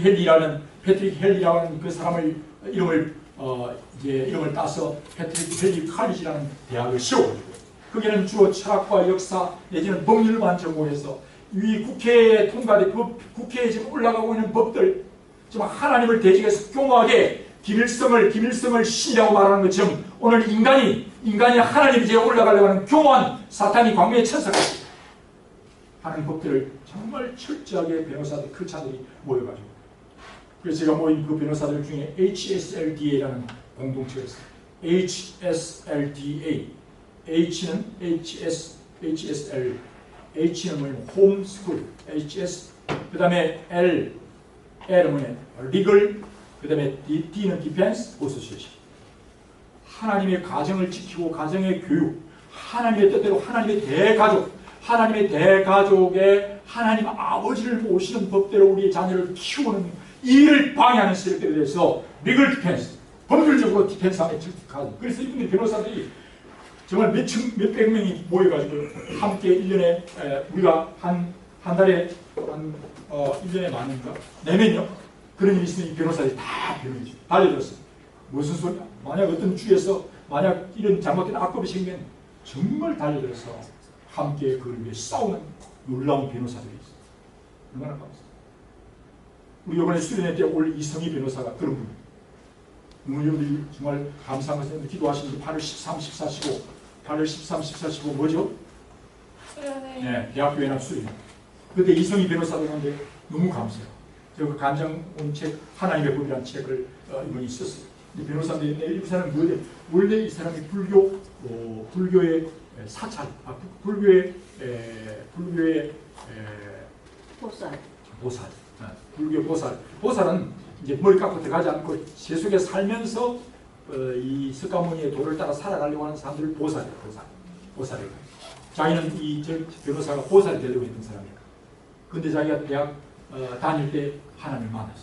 헬리라는 그 사람을 이름을 따서 패트릭 헬리 칼리지라는 대학을 세워가지고 거기는 주로 철학과 역사 내지는 법률만 전공해서 이 국회에 통과된 국회에 지금 올라가고 있는 법들 정말 하나님을 대적해서 교묘하게 김일성을 신이라고 말하는 것처럼 오늘 인간이 하나님이 제 올라가려고 하는 교묘한 사탄이 광명의 천사같이 하는 법들을 정말 철저하게 변호사들 크차들이 모여가지고 그래서 제가 모인 그 변호사들 중에 HSLDA라는 공동체가 있어요. HSLDA H는 HSL H는 뭐냐면 홈스쿨 HS 그 다음에 L은 뭐냐 리글 그 다음에 D는 디펜스 어소시에이션 하나님의 가정을 지키고 가정의 교육 하나님의 뜻대로 하나님의 대가족의 하나님 아버지를 모시는 법대로 우리의 자녀를 키우는 이를 방해하는 세력들에 대해서 리글 디펜스 법률적으로 디펜스하는 그래서 이분들 변호사들이 정말 몇백 명이 모여가지고 함께 1년에 우리가 한 달에 1년에 많은가? 내면요. 그런 일이 있으면 이 변호사들이 다 변호해줘요. 달려들었어요. 무슨 소리야? 만약 어떤 주에서 만약 이런 잘못된 악법이 생기면 정말 달려들어서 함께 그걸 위해 싸우는 놀라운 변호사들이 있어요. 얼마나 감사해요. 우리 이번에 수련회 때 올 이성희 변호사가 그런 분이에요. 여러분들이 정말 감사한 것은 기도하시는 8월 13, 14, 15 8월 13, 14, 15 뭐죠? 수련회. 네, 대학교 연합 수련회. 그때 이성희 변호사가 있는데 너무 감사해요. 제가 그 간장 온 책 하나님의 법이라는 책을 이번에 썼어요. 근데 변호사인데 이 사람은 뭐예요? 원래 이 사람이 불교의 사찰, 불교의 보살. 불교 보살은 이제 머리 깎고 들어가지 않고 세속에 살면서 이 석가모니의 도를 따라 살아가려고 하는 사람들을 보살을. 자기는 저 변호사가 보살이 되려고 했던 사람이야. 근데 자기가 대학 다닐 때 하나님을 만났어.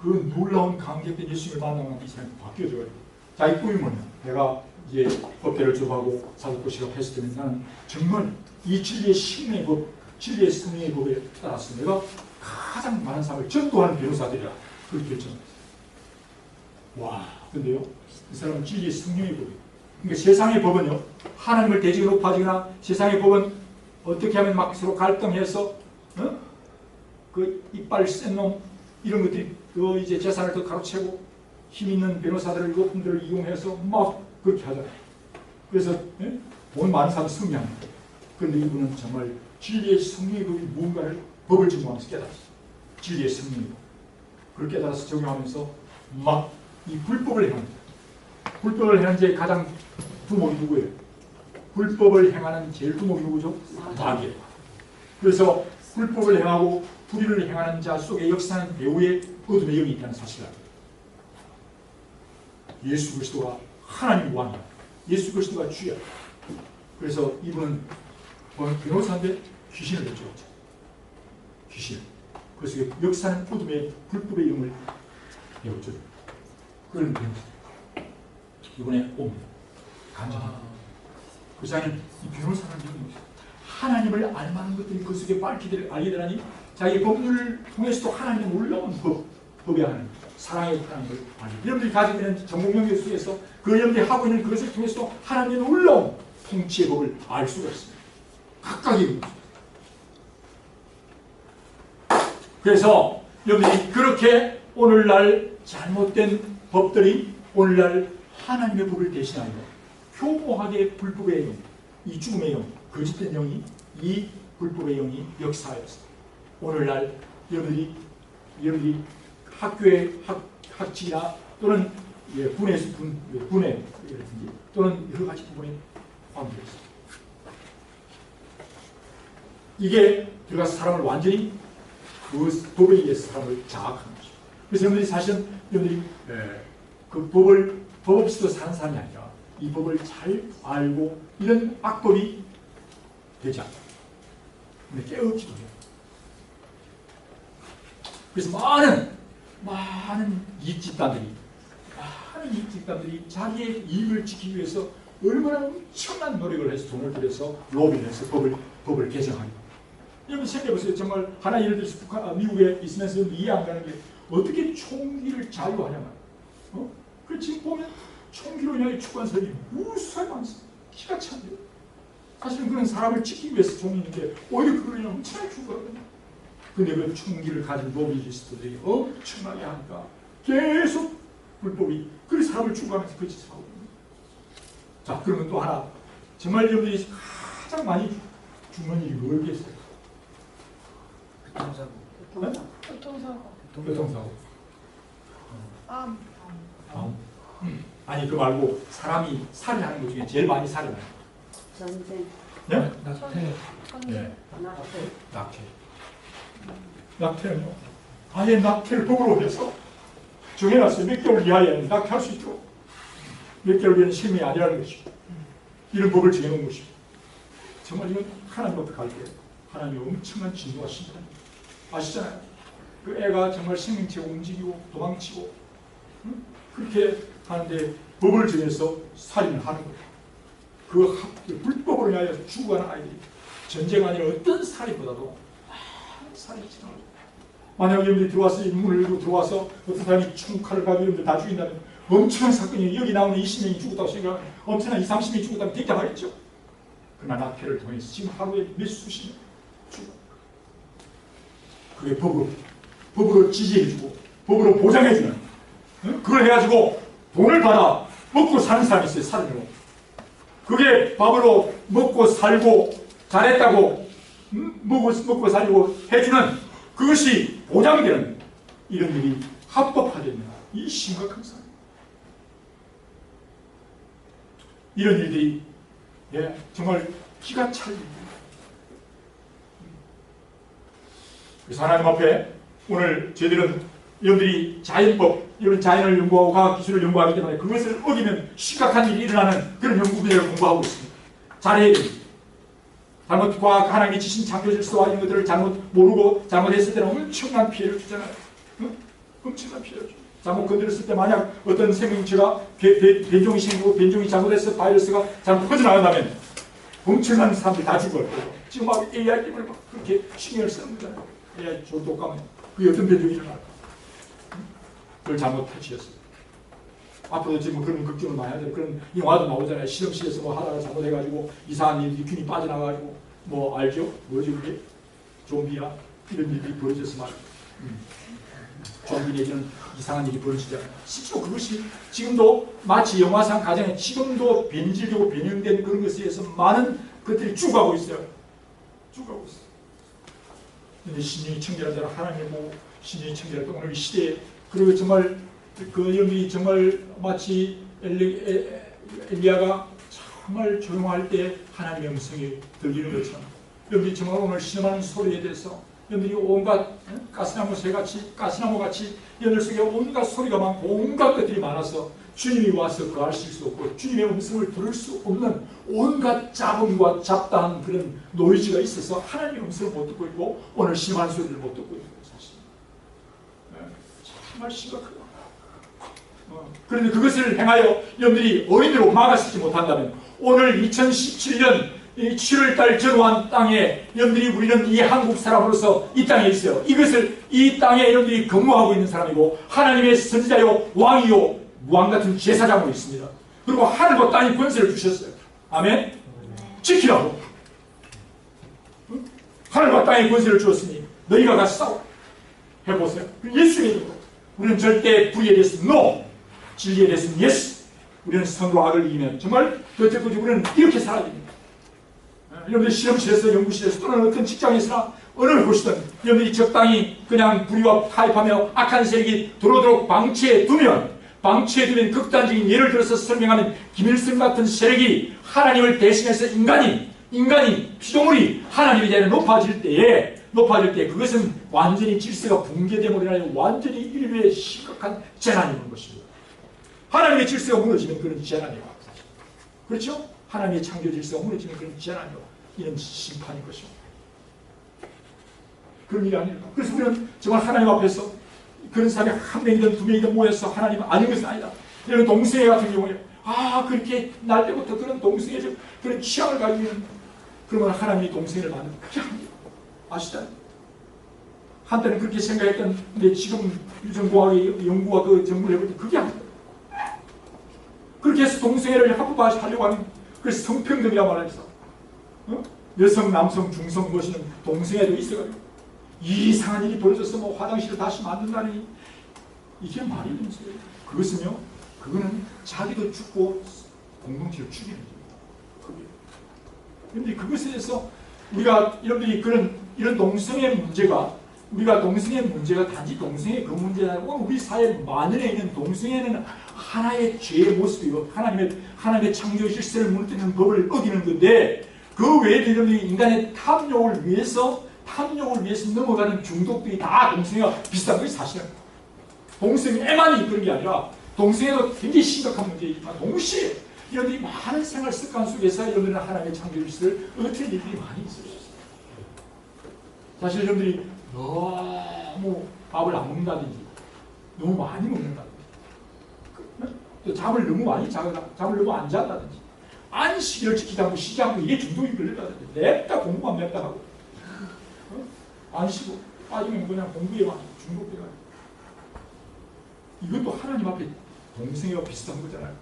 그 놀라운 감격된 예수님을 만나면 이 사람이 바뀌어져요. 자기 꿈이 뭐냐? 내가 이제 법대를 졸업하고 사도고 시작했을 때는 나는 정말 이 진리의 생명의 법, 진리의 생명의 법에 따라서 내가 가장 많은 사람을 전도하는 변호사들이라 그렇게 결정했어요. 와, 근데요, 이 사람은 진리의 생명의 법이에요. 그러니까 세상의 법은요, 하나님을 대지가 높아지거나 세상의 법은 어떻게 하면 막 서로 갈등해서 그 이빨 센 놈 이런 것들이 그 이제 재산을 더 가로채고 힘 있는 변호사들을 이분들을 이용해서 막 그렇게 하잖아요. 그래서 돈 많은 사람 승리합니다. 그런데 이분은 정말 진리의 성령의 법이 무언가를 법을 적용하면서 깨달았어요. 진리의 성령의 법. 그걸 깨달아서 적용하면서 막 이 불법을 행합니다. 불법을 행하는 제 가장 두목이 누구예요? 불법을 행하는 제일 두목이 누구죠? 마귀예요. 그래서 불법을 행하고 불의를 행하는 자 속에 역사하는 배후에 어둠의 영이 있다는 사실을 압니다. 예수 그리스도가 하나님 왕이야. 예수 그리스도가 주야. 그래서 이분은 변호사인데 귀신을 쫓아왔죠. 귀신. 그래서 역사는 어둠의 불법의 영을 배웠죠. 그런 변호사. 이번에 옵니다. 간증합니다. 그 자는 이 변호사는 하나님을 알만한 것들이 그 속에 밝히기를 알게 되라니 자기 법률을 통해서도 하나님의 놀라운 법의 하나님, 사랑의 하나님을 알게. 여러분들이 가지고 있는 전공명령 속에서 그 여러분들이 하고 있는 그것을 통해서도 하나님의 놀라운 통치의 법을 알 수가 있습니다. 각각의 것. 그래서 여러분들이 그렇게 오늘날 잘못된 법들이 오늘날 하나님의 법을 대신하여 교모하게 불법의 영, 이 죽음의 영, 거짓된 영이 이 불법의 영이 역사하였습니다. 오늘날 여러분들이 학교의 학칙이나 또는 분해라든지 또는 여러 가지 부분에 포함되어 있습니다. 이게 들어가서 사람을 완전히 그 법에 의해서 사람을 장악하는 것이죠. 그래서 여러분들이 사실은 여러분들이 그 법 없이도 사는 사람이 아니라 이 법을 잘 알고 이런 악법이 되지 않다. 근데 깨우치도 해요. 그래서 많은 이익집단들이 자기의 이익을 지키기 위해서 얼마나 엄청난 노력을 해서 돈을 들여서 로비를 해서 법을 개정하는 거예요. 여러분 생각해보세요. 정말 하나 예를 들어서 미국에 있으면서 이해 안 가는 게 어떻게 총기를 자유하냐 말이에요. 그 지금 보면 총기로 인하여 죽은 사람이 무수하게 많습니다. 기가 찬데요. 사실은 그런 사람을 지키기 위해서 종이 있는데 오히려 그걸 인하여 엄청나게 죽거든요. 근데 그 총기를 가진 로비리스트들이 엄청나게 하니까 계속 불법이 그 사람을 죽어가면서 그 짓을 하거든요. 자, 그러면 또 하나 정말 여러분들이 가장 많이 죽는 일이 뭐겠어요? 교통사고. 아니 그 말고 사람이 살인하는 것 중에 제일 많이 살인해요. 전쟁. 네? 낙태. 낙태는요. 아예 낙태를 법으로 해서 정해놨어요. 몇 개월 이하에는 낙태할 수 있죠. 몇 개월 이하는 실명이 아니라는 것이고 이런 법을 정해놓은 것이고 정말 이건 하나님 앞에 갈 때 하나님이 엄청난 진노가 심니다. 아시잖아요. 그 애가 정말 생명체가 움직이고 도망치고 그렇게 하는데 법을 정해서 살인을 하는 거예요. 그 불법으로 인하여 죽어가는 아이들이 전쟁 아니라 어떤 살인보다도 살인이 지나가죠. 만약 여러분들이 들어와서 이 문을 열고 들어와서 어떤 사람이 총칼을 가지고 여러분들 다 죽인다면 엄청난 사건이 여기 나오는 20명이 죽었다고 생각하면 엄청난 20, 30명이 죽었다면 대답하겠죠. 그러나 낙태를 통해서 지금 하루에 몇 수십 명 죽어. 그게 법으로 지지해주고 법으로 보장해주는 그걸 해가지고 돈을 받아 먹고 사는 사람이 있어요. 살인으로. 그게 밥으로 먹고 살고 잘했다고 먹고 살고 해주는 그것이 보장되는 이런 일이 합법화되는 이 심각한 사람. 이런 일들이 정말 기가 찰 일입니다. 그래서 하나님 앞에 오늘 저희들은 여러분들이 자연법, 이런 자연을 연구하고 과학기술을 연구하기 때문에 그것을 어기면 심각한 일이 일어나는 그런 연구 분야를 공부하고 있습니다. 잘해야 됩니다. 잘못 과학 하나님이 지신 창조 질서와 이런 것들을 잘못 모르고 잘못했을 때는 엄청난 피해를 주잖아요. 응? 엄청난 피해를 줘. 잘못 건드렸을 때 만약 어떤 생명체가 변종이 생기고 변종이 잘못해서 바이러스가 잘못 퍼져나간다면 엄청난 사람들이 다 죽을 거예요. 지금 막 AI 때문에 막 그렇게 신경을 쓰는 거잖아요. AI 조독감에 그게 어떤 변종이 일어날까? 그걸 잘못 탈취했어요. 앞으로도 지금 그런 걱정을 많이 하잖아요. 그런 영화도 나오잖아요. 실험실에서 뭐 하다가 잘못해가지고 이상한 일이 균이 빠져나가지고 뭐 알죠? 뭐지 그게? 좀비야? 이런 일이 벌어져서 말이에요. 좀비 내지는 이상한 일이 벌어지잖아요. 실제로 그것이 지금도 마치 영화상 가정에 지금도 변질되고 변형된 그런 것에 의해서 많은 것들이 죽어가고 있어요. 죽어가고 있어요. 근데 신령이 청결한 자라 하나님의 보고 신령이 청결할 때 오늘 이 시대에 그리고 정말 그 여기 정말 마치 엘리야가 정말 조용할 때 하나님의 음성이 들리는 것처럼 여러분들이 정말 오늘 신음하는 소리에 대해서 여러분들이 온갖 가시나무 새같이 가시나무같이 여들 속에 온갖 소리가 많고 온갖 것들이 많아서 주님이 와서 거하실 수 없고 주님의 음성을 들을 수 없는 온갖 잡음과 잡다한 그런 노이즈가 있어서 하나님의 음성을 못 듣고 있고 오늘 심한 소리를 못 듣고 있는 거예요. 사실 정말 심각해요. 그런데 그것을 행하여 여러분들이 어린으로 막아서지 못한다면 오늘 2017년 7월달 전후한 땅에 여러분들이 우리는 이 한국 사람으로서 이 땅에 있어요. 이것을 이 땅에 여러분들이 근무하고 있는 사람이고 하나님의 선지자요 왕이요 왕같은 제사장으로 있습니다. 그리고 하늘과 땅의 권세를 주셨어요. 아멘? 지키라고. 하늘과 땅의 권세를 주었으니 너희가 가서 싸워. 해보세요. 예수의 이름으로 우리는 절대 불의에 대해서 NO, 진리에 대해서는 yes. 우리는 선과 악을 이기면 정말 여태까지 우리는 이렇게 살아야 됩니다. 여러분들 실험실에서 연구실에서 또는 어떤 직장에서나 어느 곳이든 여러분들이 적당히 그냥 불의와 타협하며 악한 세력이 들어오도록 방치해두면 극단적인 예를 들어서 설명하면 김일성 같은 세력이 하나님을 대신해서 인간이 피조물이 하나님에 대해 높아질 때 그것은 완전히 질서가 붕괴됨으로 인하여 완전히 인류의 심각한 재난이 오는 것입니다. 하나님의 질서가 무너지면 그런 재난이 와요. 그렇죠? 하나님의 창조 질서가 무너지면 그런 재난이 와요. 이런 심판인 것이고 그런 일이 아닐까. 그래서 우리는 정말 하나님 앞에서 그런 사람이 한 명이든 두 명이든 모여서 하나님 아닌 것은 아니다. 이런 동성애 같은 경우에 그렇게 날 때부터 그런 동성애적 그런 취향을 가지고 있는 그러면 하나님이 동성애를 만들면 그렇게 합니다. 아시잖아요. 한때는 그렇게 생각했던 근데 지금 유전공학의 연구와 그 연구를 해볼 때 그게 아니다. 그렇게 해서 동성애를 합법화하려고 하는 그래서 성평등이라 말해서 여성, 남성, 중성 것이는 동성애도 있어가지고 이상한 일이 벌어져서 뭐 화장실을 다시 만든다니 이게 말이 되는 소리예요. 그거는 자기도 죽고 공동체를 죽이는 거예요. 그런데 그것에 대해서 우리가 여러분들이 이런 동성애 문제가 단지 동성애 그 문제가 아니고 우리 사회 만연해 있는 동성애는 하나의 죄의 모습이고 하나님의 창조 질서를 무너뜨리는 법을 어기는 건데 그 외에도 여러분들이 인간의 탐욕을 위해서 넘어가는 중독들이 다 동성애와 비슷한 것이 사실은 동성애만이 그런 게 아니라 동성애도 굉장히 심각한 문제이지만 동시에 여러분들이 많은 생활 습관 속에서 여러분들은 하나님의 창조 질서를 어떻게 일들이 많이 있어요. 사실 여러분들이 너무 밥을 안 먹는다든지 너무 많이 먹는다든지 또 잠을 너무 많이 자거나 잠을 너무 안 잔다든지 안식일을 지키지 않고 쉬지 않고 이게 중독이 걸린다든지 냅다 공부만 냅다 하고 안 쉬고 빠지면 그냥 공부에만 중독돼가지고 이것도 하나님 앞에 동성애와 비슷한 거잖아요.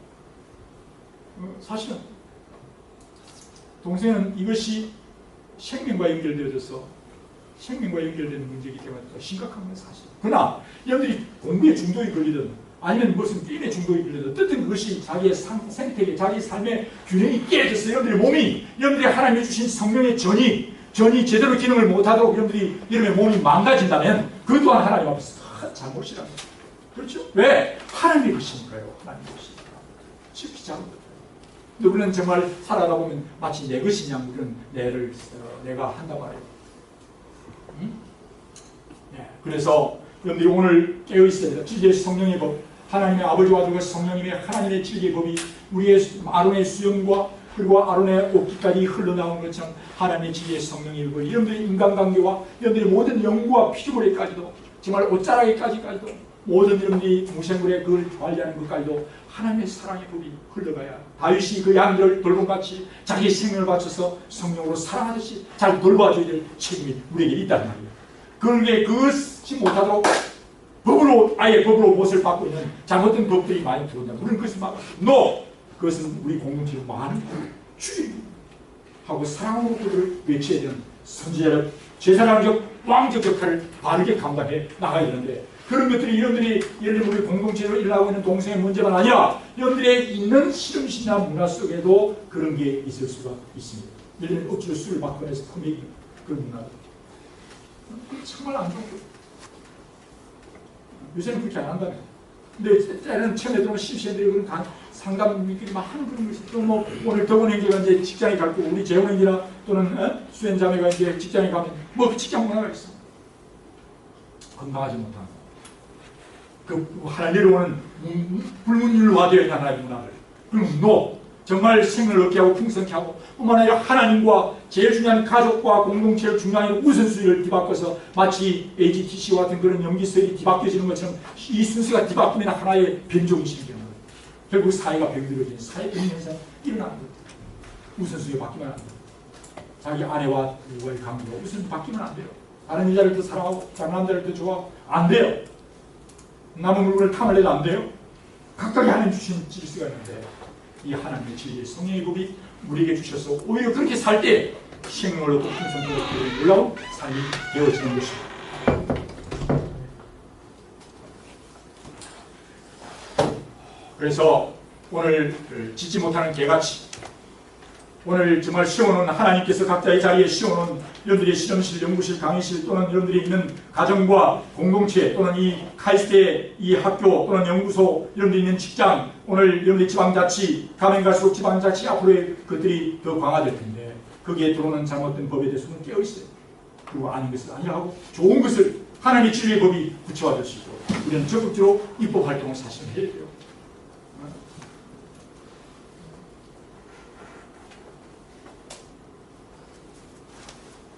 사실은 동성애는 이것이 생명과 연결되어져서 생명과 연결되는 문제이기 때문에 더 심각한 건 사실. 그러나 여러분들이 공부에 중독이 걸리든 아니면 무슨 게임에 중독이 걸리든 어쨌든 그것이 자기의 생태계, 자기 삶의 균형이 깨져서 여러분들의 몸이 여러분들이 하나님이 주신 성령의 전이 제대로 기능을 못하도록 여러분들의 몸이 망가진다면 그 또한 하나님 앞에서 잘못이라는 거죠. 그렇죠? 왜? 하나님의 것이니까요. 하나님의 것이니까. 쉽지 않은 거죠. 근데 우리는 정말 살아가다 보면 마치 내 것이냐 그런 내가 한단 말이에요. 네. 그래서 여러분들이 오늘 깨어있어야 됩니다. 진리의 성령의 법, 하나님의 아버지와 아들과 성령님의 하나님의 진리의 법이 우리의 아론의 수염과 그리고 아론의 옷깃까지 흘러나온 것처럼 하나님의 진리의 성령의 법을 여러분들의 인간관계와 여러분들의 모든 영구와 피조물에까지도 정말 옷자락에까지도 모든 여러분들이 무생물의 그걸 관리하는 것까지도 하나님의 사랑의 법이 흘러가야 다윗이 그 양들을 돌봄같이 자기의 생명을 바쳐서 성령으로 사랑하듯이 잘 돌봐줘야 될 책임이 우리에게 있다는 말이에요. 그런데 그것이 못하도록 아예 법으로 못을 받고 있는 잘못된 법들이 많이 들어온다. 우리는 그것을 막 그것은 우리 공동체의 많은 주의하고 사랑으로 그들을 외쳐야 되는 선지자를 제사장적 왕적 역할을 바르게 감당해 나가야 되는데 그런 것들이 여러분들이 예를 들면 우리 공동체로 일어나고 있는 동성애 문제만 아니라 여러분들의 있는 실험신이나 문화 속에도 그런 게 있을 수가 있습니다. 예를 들면 억지로 술을 바꿔내서 퍼먹이는 그런 문화들. 정말 안 좋은 거예요. 요새는 그렇게 안 한다며. 근데 때는 처음에 들어오면 심시한데 그런 상담들이 막 하는 그런 것이 또 뭐 오늘 더군행제가 이제 직장에 갈 거고 우리 재혼행제나 또는 수행자매가 이제 직장에 가면 뭐 그 직장 문화가 있어. 건강하지 못한 그 하나님으로 오는 불문율화되어 있는 하나님의 문화를 그럼 정말 생을 얻게 하고 풍성케 하고 뿐만 아니라 하나님과 제일 중요한 가족과 공동체를 중요한 우선순위를 뒤바꿔서 마치 AGTC와 같은 그런 연기설이 뒤바뀌어지는 것처럼 이 순서가 뒤바뀌면 하나의 변종이 생기는 거예요. 결국 사회가 병들어지는 사회 변현상 일어나는 거예요. 우선순위가 바뀌면 안 돼요. 자기 아내와 누구의 관계가 우선순위 바뀌면 안 돼요. 다른 여자를 더 사랑하고 다른 남자를 더 좋아하고 안 돼요. 남의 물건을 탐하려도 안 돼요. 각각이 하나님 주신 질서가 있는데 이 하나님의 진리의 성령의 법이 우리에게 주셔서 오히려 그렇게 살 때 생명을 얻고 풍성하고 놀라운 삶이 되어지는 것입니다. 그래서 오늘 짓지 못하는 개같이 오늘 정말 씌워놓은 하나님께서 각자의 자리에 씌워놓은 여러분들의 실험실, 연구실, 강의실 또는 여러분들이 있는 가정과 공동체 또는 이 카이스트의 이 학교 또는 연구소 여러분들이 있는 직장 오늘 여러분들이 지방자치 가면 갈수록 지방자치 앞으로의 것들이 더 강화될 텐데 거기에 들어오는 잘못된 법에 대해서는 깨어있어요. 그리고 아닌 것을 아니라 하고 좋은 것을 하나님의 진리의 법이 구체화될 수 있도록 우리는 적극적으로 입법 활동을 사실 해야 돼요.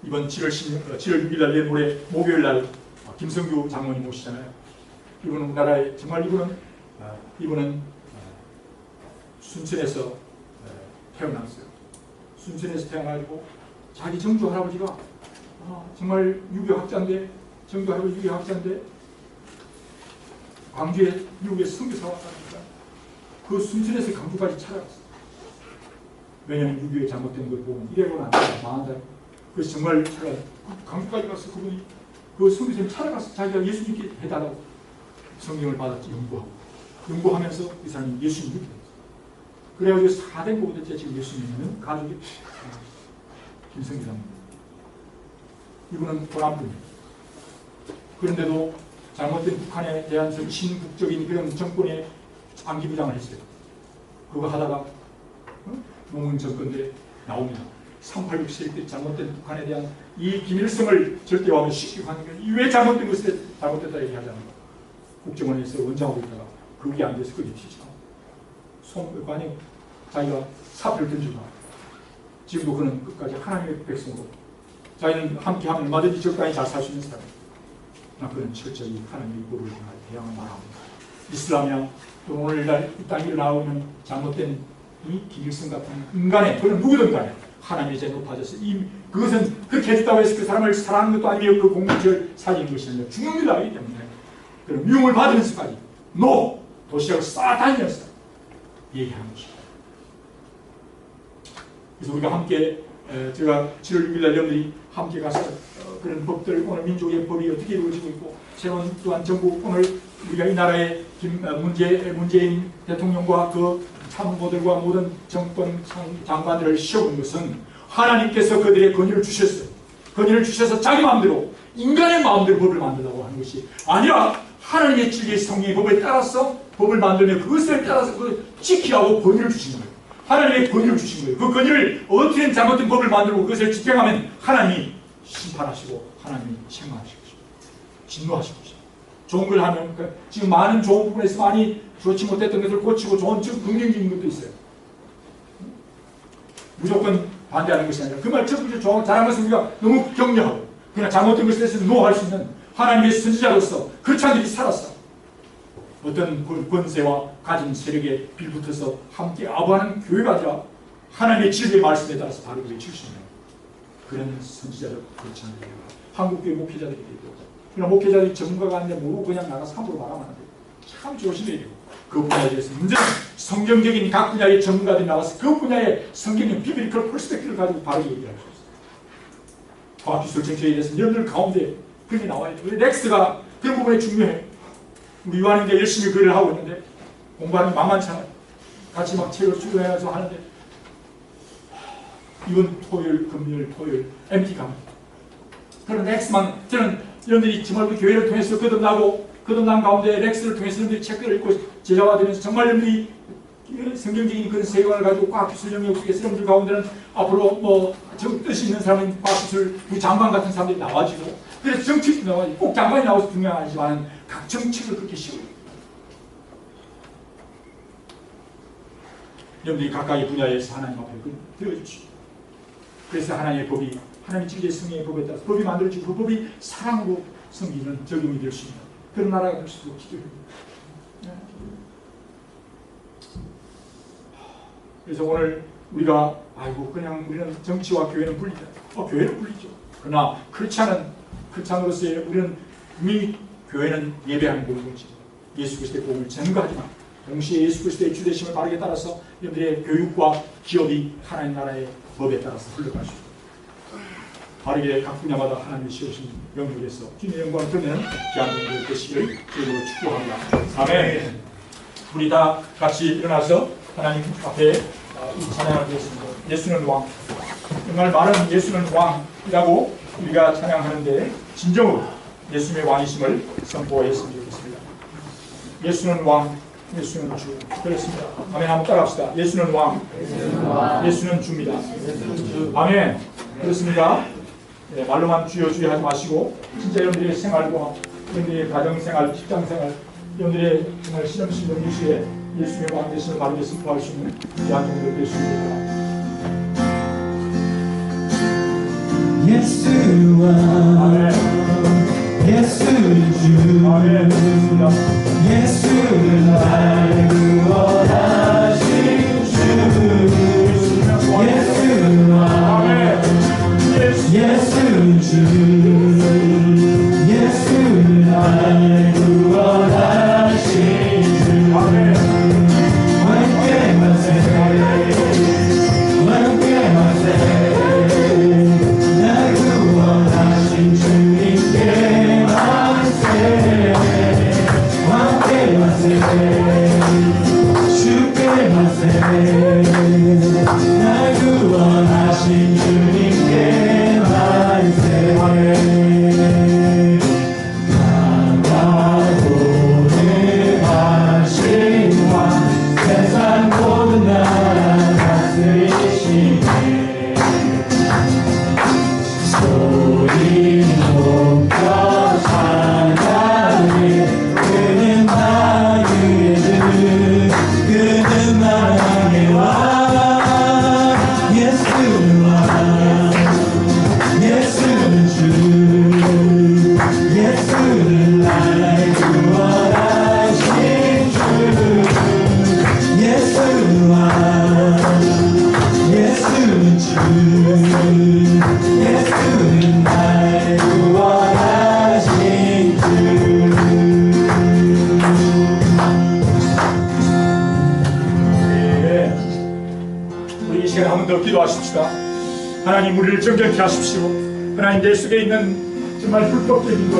이번 7월 6일 날 내일 모레 목요일 날 김성규 장로님 오시잖아요. 이분은 우리나라에 정말 이분은 순천에서 태어났어요. 순천에서 태어나가지고 자기 정조 할아버지가 정말 유교학자인데 정조 할아버지 유교학자인데 광주에 미국에 선교사 왔다니까 그 순천에서 광주까지 찾아갔어요. 왜냐하면 유교에 잘못된 걸 보면 이래고는 안 된다, 망한다. 그래서 정말 제가 강주까지 가서 그분이 그 성교사님 찾아가서 자기가 예수님께 해달라고 성경을 받았지 연구하면서 이 사람이 예수님 믿게 됐어요. 그래가지고 4대 고부대째 지금 예수님 믿는 가족이 김성기사입니다. 이분은 보람분입니다. 그런데도 잘못된 북한에 대한 친국적인 그런 정권에 안기부장을 했어요. 그거 하다가 노무현 정권 때 나옵니다. 386 세력 때 잘못된 북한에 대한 이 김일성을 절대화하면 시키고 하는 게 왜 잘못된 것을 잘못됐다 얘기하자는 거야. 국정원에서 원장하고 있다가 그게 안 돼서 그게 튀죠. 송관이 자기가 사표를 던지고 지금도 그는 끝까지 하나님의 백성으로 자기는 함께하면 얼마든지 적당히 잘 살 수 있는 사람이에요. 그는 철저히 하나님의 법을 대항을 말합니다. 이슬람이나 또 오늘날 이 땅에 일어나고 있는 잘못된 이 김일성 같은 인간의 그런 누구든 간에 하나님의 제 높아져서 그것은 그렇게 해줬다고 해서 그 사람을 사랑하는 것도 아니며 그 공동체를 살리는 것이 아니라 죽는 일이 아니기 때문에 그런 미움을 받으면서까지 도시락을 쌓아다니면서 얘기하는 것입니다. 그래서 우리가 함께 제가 7월 6일 날 여러분들이 함께 가서 그런 법들 오늘 민족의 법이 어떻게 이루어지고 있고 새로운 또한 정부 오늘 우리가 이 나라의 문재인 대통령과 그 참모들과 모든 정권 장관들을 세우는 것은 하나님께서 그들의 권위를 주셨어요. 권위를 주셔서 자기 마음대로 인간의 마음대로 법을 만들라고 하는 것이 아니라 하나님의 진리의 성령의 법에 따라서 법을 만들며 그것을 따라서 그걸 지키라고 권위를 주신 거예요. 하나님의 권위를 주신 거예요. 그 권위를 어떻게든 잘못된 법을 만들고 그것을 집행하면 하나님이 심판하시고 하나님이 책망하실 것입니다. 진노하실 것입니다. 좋은 걸 하면 지금 많은 좋은 부분에서 많이 좋지 못했던 것을 고치고 좋은 긍정적인 것도 있어요. 무조건 반대하는 것이 아니라 그 말 첫 번째 잘한 것은 우리가 너무 격려하고 그냥 잘못된 것에 대해서 노할 수 있는 하나님의 선지자로서 크리스찬들이 살았어. 어떤 권세와 가진 세력에 빌붙어서 함께 아부하는 교회가 아니라 하나님의 진리의 말씀에 따라서 바로 외칠 수 있는 그런 선지자들 크리스찬들이 한국교회 목회자들이 되고, 그러나 목회자들이 전문가가 아닌데 모르고 그냥 나가서 함부로 말하면 안 돼요. 참 조심해야 돼요. 그 분야에 대해서 문제는 성경적인 각 분야의 전문가들이 나와서 그 분야의 성경의 비블리컬 퍼스펙티브를 가지고 바르게 얘기할 수 있어요. 과학기술 정책에 대해서 여러분들 가운데 그게 나와야죠. 렉스가 그런 부분에 중요해. 우리 유한인데 열심히 글을 하고 있는데 공부하는 게 만만찮아요. 같이 막 책을 수료해서 하는데 이번 토요일, 금요일, 토요일 MT 갑니다. 그런 렉스만 저는 여러분들이 정말 그 교회를 통해서 거듭난 가운데 렉스를 통해서 여러분들이 책들을 읽고 제자가 되면서 정말 여러분들이 성경적인 그런 세계관을 가지고 과학기술 영역 속에서 여러분들 가운데는 앞으로 뭐 뜻이 있는 사람은 과학기술 장관 같은 사람들이 나와지고, 그래서 정책도 나와지고 꼭 장관이 나와서 중요하지만 각 정책을 그렇게 씌워요. 여러분들이 각각의 분야에서 하나님 앞에 들어주시고, 그래서 하나님의 법이 하나님의 진리의 성령의 법에 따라서 법이 만들어지고 그 법이 사랑으로 섬기는 적용이 될 수 있는 그런 나라가 될 수 있도록 기도합니다. 그래서 오늘 우리가 그냥 우리는 정치와 교회는 분리다. 교회는 분리죠. 그러나 크리스찬으로서의 우리는 분명히 교회는 예배하는 공동체, 예수 그리스도의 복음을 전가하지만 동시에 예수 그리스도의 주되심을 바르게 따라서 여러분들의 교육과 기업이 하나님 나라의 법에 따라서 흘러갈 수 있도록 바르게 각 분야마다 하나님이 씌우신 영역에서 주님의 영광을 드러내는 귀한 분들 되시기를 주님으로 축복합니다. 아멘. 우리 다 같이 일어나서 하나님 앞에 이 찬양을 드렸습니다. 예수는 왕. 정말 많은 예수는 왕이라고 우리가 찬양하는데 진정으로 예수님의 왕이심을 선포했으면 좋겠습니다. 예수는 왕, 예수는 주. 그렇습니다. 아멘. 한번 따라합시다. 예수는 왕, 예수는 주입니다. 아멘. 그렇습니다. 네, 말로만 주여 주여 하지 마시고 진짜 여러분들의 생활과 여러분들의 가정생활, 직장생활, 여러분들의 정말 실험실 연구시에 예수의 왕 되심을 바르게 선포할 수 있는 귀한 종들 되십니다. 예수와 예수는 주, 아멘. 그렇습니다. 예수는 날 구원하신 주, 예수는 예수는 주, 예수는 날 구원하신 주. 함께 만세, 함께 만세. 날 구원하신 주님께 만세, 함께 만세, 주께 만세. 날 구원하신 주님께 만세. 강하고 능하신 왕, 세상 모든 나라 다스리시네. 소리 높여 찬양해. 그는 자유의 주, 그는 나라의 왕. 예수는 왕, 예수는 주, 예수는 날 구원하신 주. 예수는 왕, 예수는 주, 예수는 날 구원하신 주. 우리 이 시간에 한 번 더 기도하십시다. 하나님 우리를 정결케 하십시오. 하나님 내 속에 있는 정말 불법적인 것,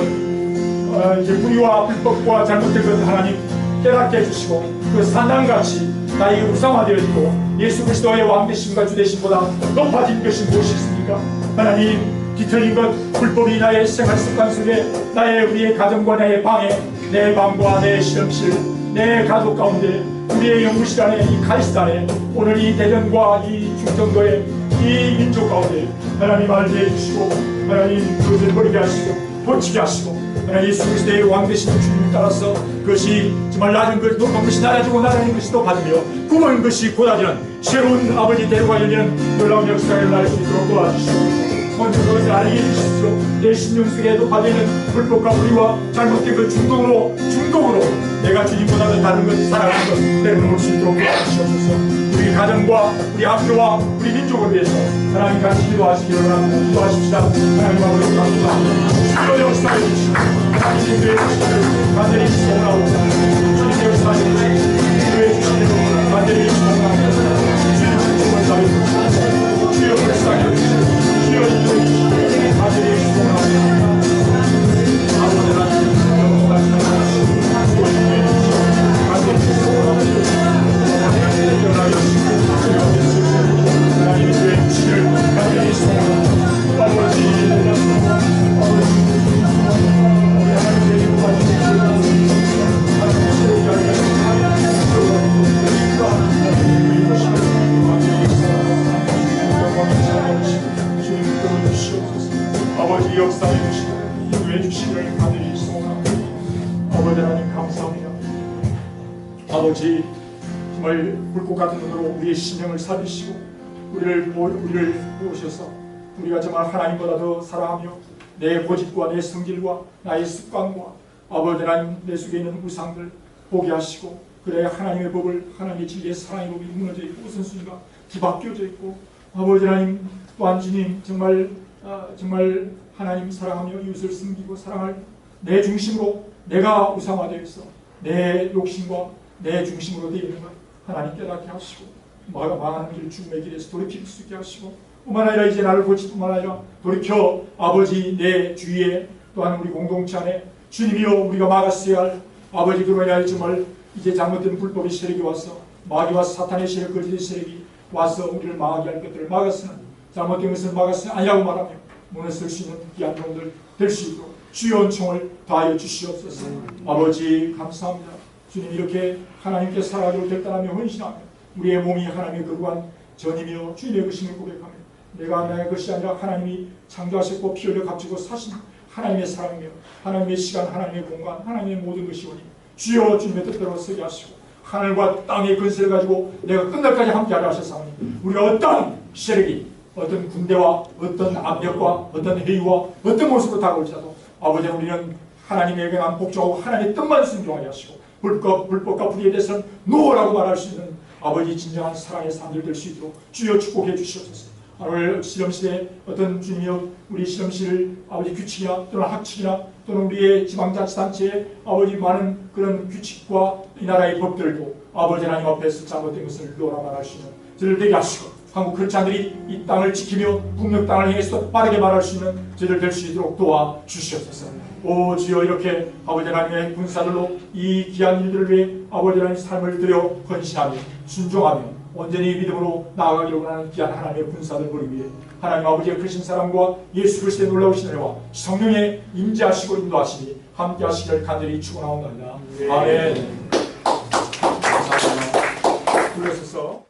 이제 불의와 불법과 잘못된 것 하나님 깨닫게 해주시고 그 산당같이 나에게 우상화되어 있고 예수 그리스도의 왕되심과 주되심보다 높아진 것이 무엇이 있습니까? 하나님 뒤틀린 것, 불법이 나의 생활 습관 속에 나의 우리의 가정과 나의 방에, 내 방과 내 실험실, 내 가족 가운데, 우리의 연구실 안에, 이 카이스트 안에, 오늘 이 대전과 이 충청도의 이 민족 가운데 하나님 알게 해주시고 하나님 그것을 버리게 하시고 고치게 하시고 하나님 예수 그리스도의 왕 되시는 주님 따라서 그것이 정말 낮은 것 높은 것이 낮아지고 낮아진 것이 또 받으며 구멍인 것이 고다지는 새로운 아버지 대로가 열리는 놀라운 역사를 날 수 있도록 도와주시옵소서. 먼저 그것을 알게 해주십시오. 내 심령 속에도 받아있는 불법과 불의와 잘못된 그 중독으로 내가 주님보다도 다른 것 사랑하는 것 내려놓을 수 있도록 도와주시옵소서. 우리 가정과 우리 학교와 우리 민족을 위해서 하나님 같이 기도하시기를 원합니다. 기도하십시다. 하나님 아버지 감사합니다. 주여 역사해 주시고 하나님의 주시기를 간절히 소원하옵니다. 주님의 역사해 주시고 기도해 주시기를 간절히 소원합니다. 주님의 축복을 다해 주시고 주여 역사해 주시고 주여 인도해 주시고 간절히 소원합니다. 아버지 하나님 역사해 주시고 인도해 주시고 간절히 소원합니다. 하나님의 주의 주시를 간절히 소원합니다. 아버지 우리 하나님의 아버지 역사해 주시고 인도해 주시기를 간절히 소원합니다. 아버지 하나님 감사합니다. 아버지 정말 불꽃 같은 눈으로 우리의 심령을 살피시고 우리를 보셔서 우리가 정말 하나님보다 더 사랑하며 내 고집과 내 성질과 나의 습관과 아버지 하나님 내 속에 있는 우상들 보게 하시고 그래야 하나님의 법을 하나님의 진리의 사랑의 법이 무너져 있고 우선순위가 뒤바뀌어져 있고 아버지 하나님 또한 주님 정말 하나님 사랑하며 이웃을 섬기고 사랑할 내 중심으로 내가 우상화되어 있어 내 욕심과 내 중심으로 되어 있는 것 하나님 깨닫게 하시고 망하는 길 죽음의 길에서 돌이킬 수 있게 하시고 뿐만 아니라 이제 나를 고칠 뿐만 아니라 돌이켜 아버지 내 주위에 또한 우리 공동체 안에 주님이여 우리가 막았어야 할 아버지 그로 인하여 정말 이제 잘못된 불법의 세력이 와서 마귀와 사탄의 세력 거짓의 세력이 와서 우리를 망하게 할 것들을 막았으나 잘못된 것을 막았으나 아니라고 말하며 무너질 수 있는 귀한 종들 될 수 있도록 주의 은총을 다하여 주시옵소서. 아버지 감사합니다. 주님 이렇게 하나님께 살아가기로 결단하며 헌신하며 우리의 몸이 하나님의 거룩한 전이며 주님의 것임을 고백하며 내가 나의 것이 아니라 하나님이 창조하셨고 피 흘려 값지고 사신 하나님의 사랑이며 하나님의 시간 하나님의 공간 하나님의 모든 것이 오니 주여 주님의 뜻대로 서게 하시고 하늘과 땅의 근세를 가지고 내가 끝날까지 함께하려 하셨사오니 우리가 어떤 세력이 어떤 군대와 어떤 압력과 어떤 회의와 어떤 모습으로 다가올지라도 아버지 우리는 하나님에게만 복종하고 하나님의 뜻만 순종하게 하시고 불법과 불의에 대해서는 노라고 말할 수 있는 아버지 진정한 사랑의 사람들 될 수 있도록 주여 축복해 주시옵소서. 오늘 실험실에 어떤 주님이여 우리 실험실 아버지 규칙이나 또는 학칙이나 또는 우리의 지방자치단체의 아버지 많은 그런 규칙과 이 나라의 법들도 아버지 하나님 앞에서 잘못된 것을 노라 말할 수 있는 저들 되게 하시고 한국 크리스찬들이 이 땅을 지키며 북녘 땅을 향해서 빠르게 말할 수 있는 저들 될 수 있도록 도와 주시옵소서. 오 주여 이렇게 아버지 하나님의 군사들로 이 귀한 일들을 위해 아버지 하나님의 삶을 들여 헌신하며 순종하며 온전히 믿음으로 나아가기를 원하는 귀한 하나님의 군사들 우리 위해 하나님 아버지의 크신 사랑과 예수 그리스도의 놀라우신 은혜와 성령의 임재하시고 인도하시니 함께 하시기를 간절히 축원하옵나이다. 아멘. 감사합니다. 불러서서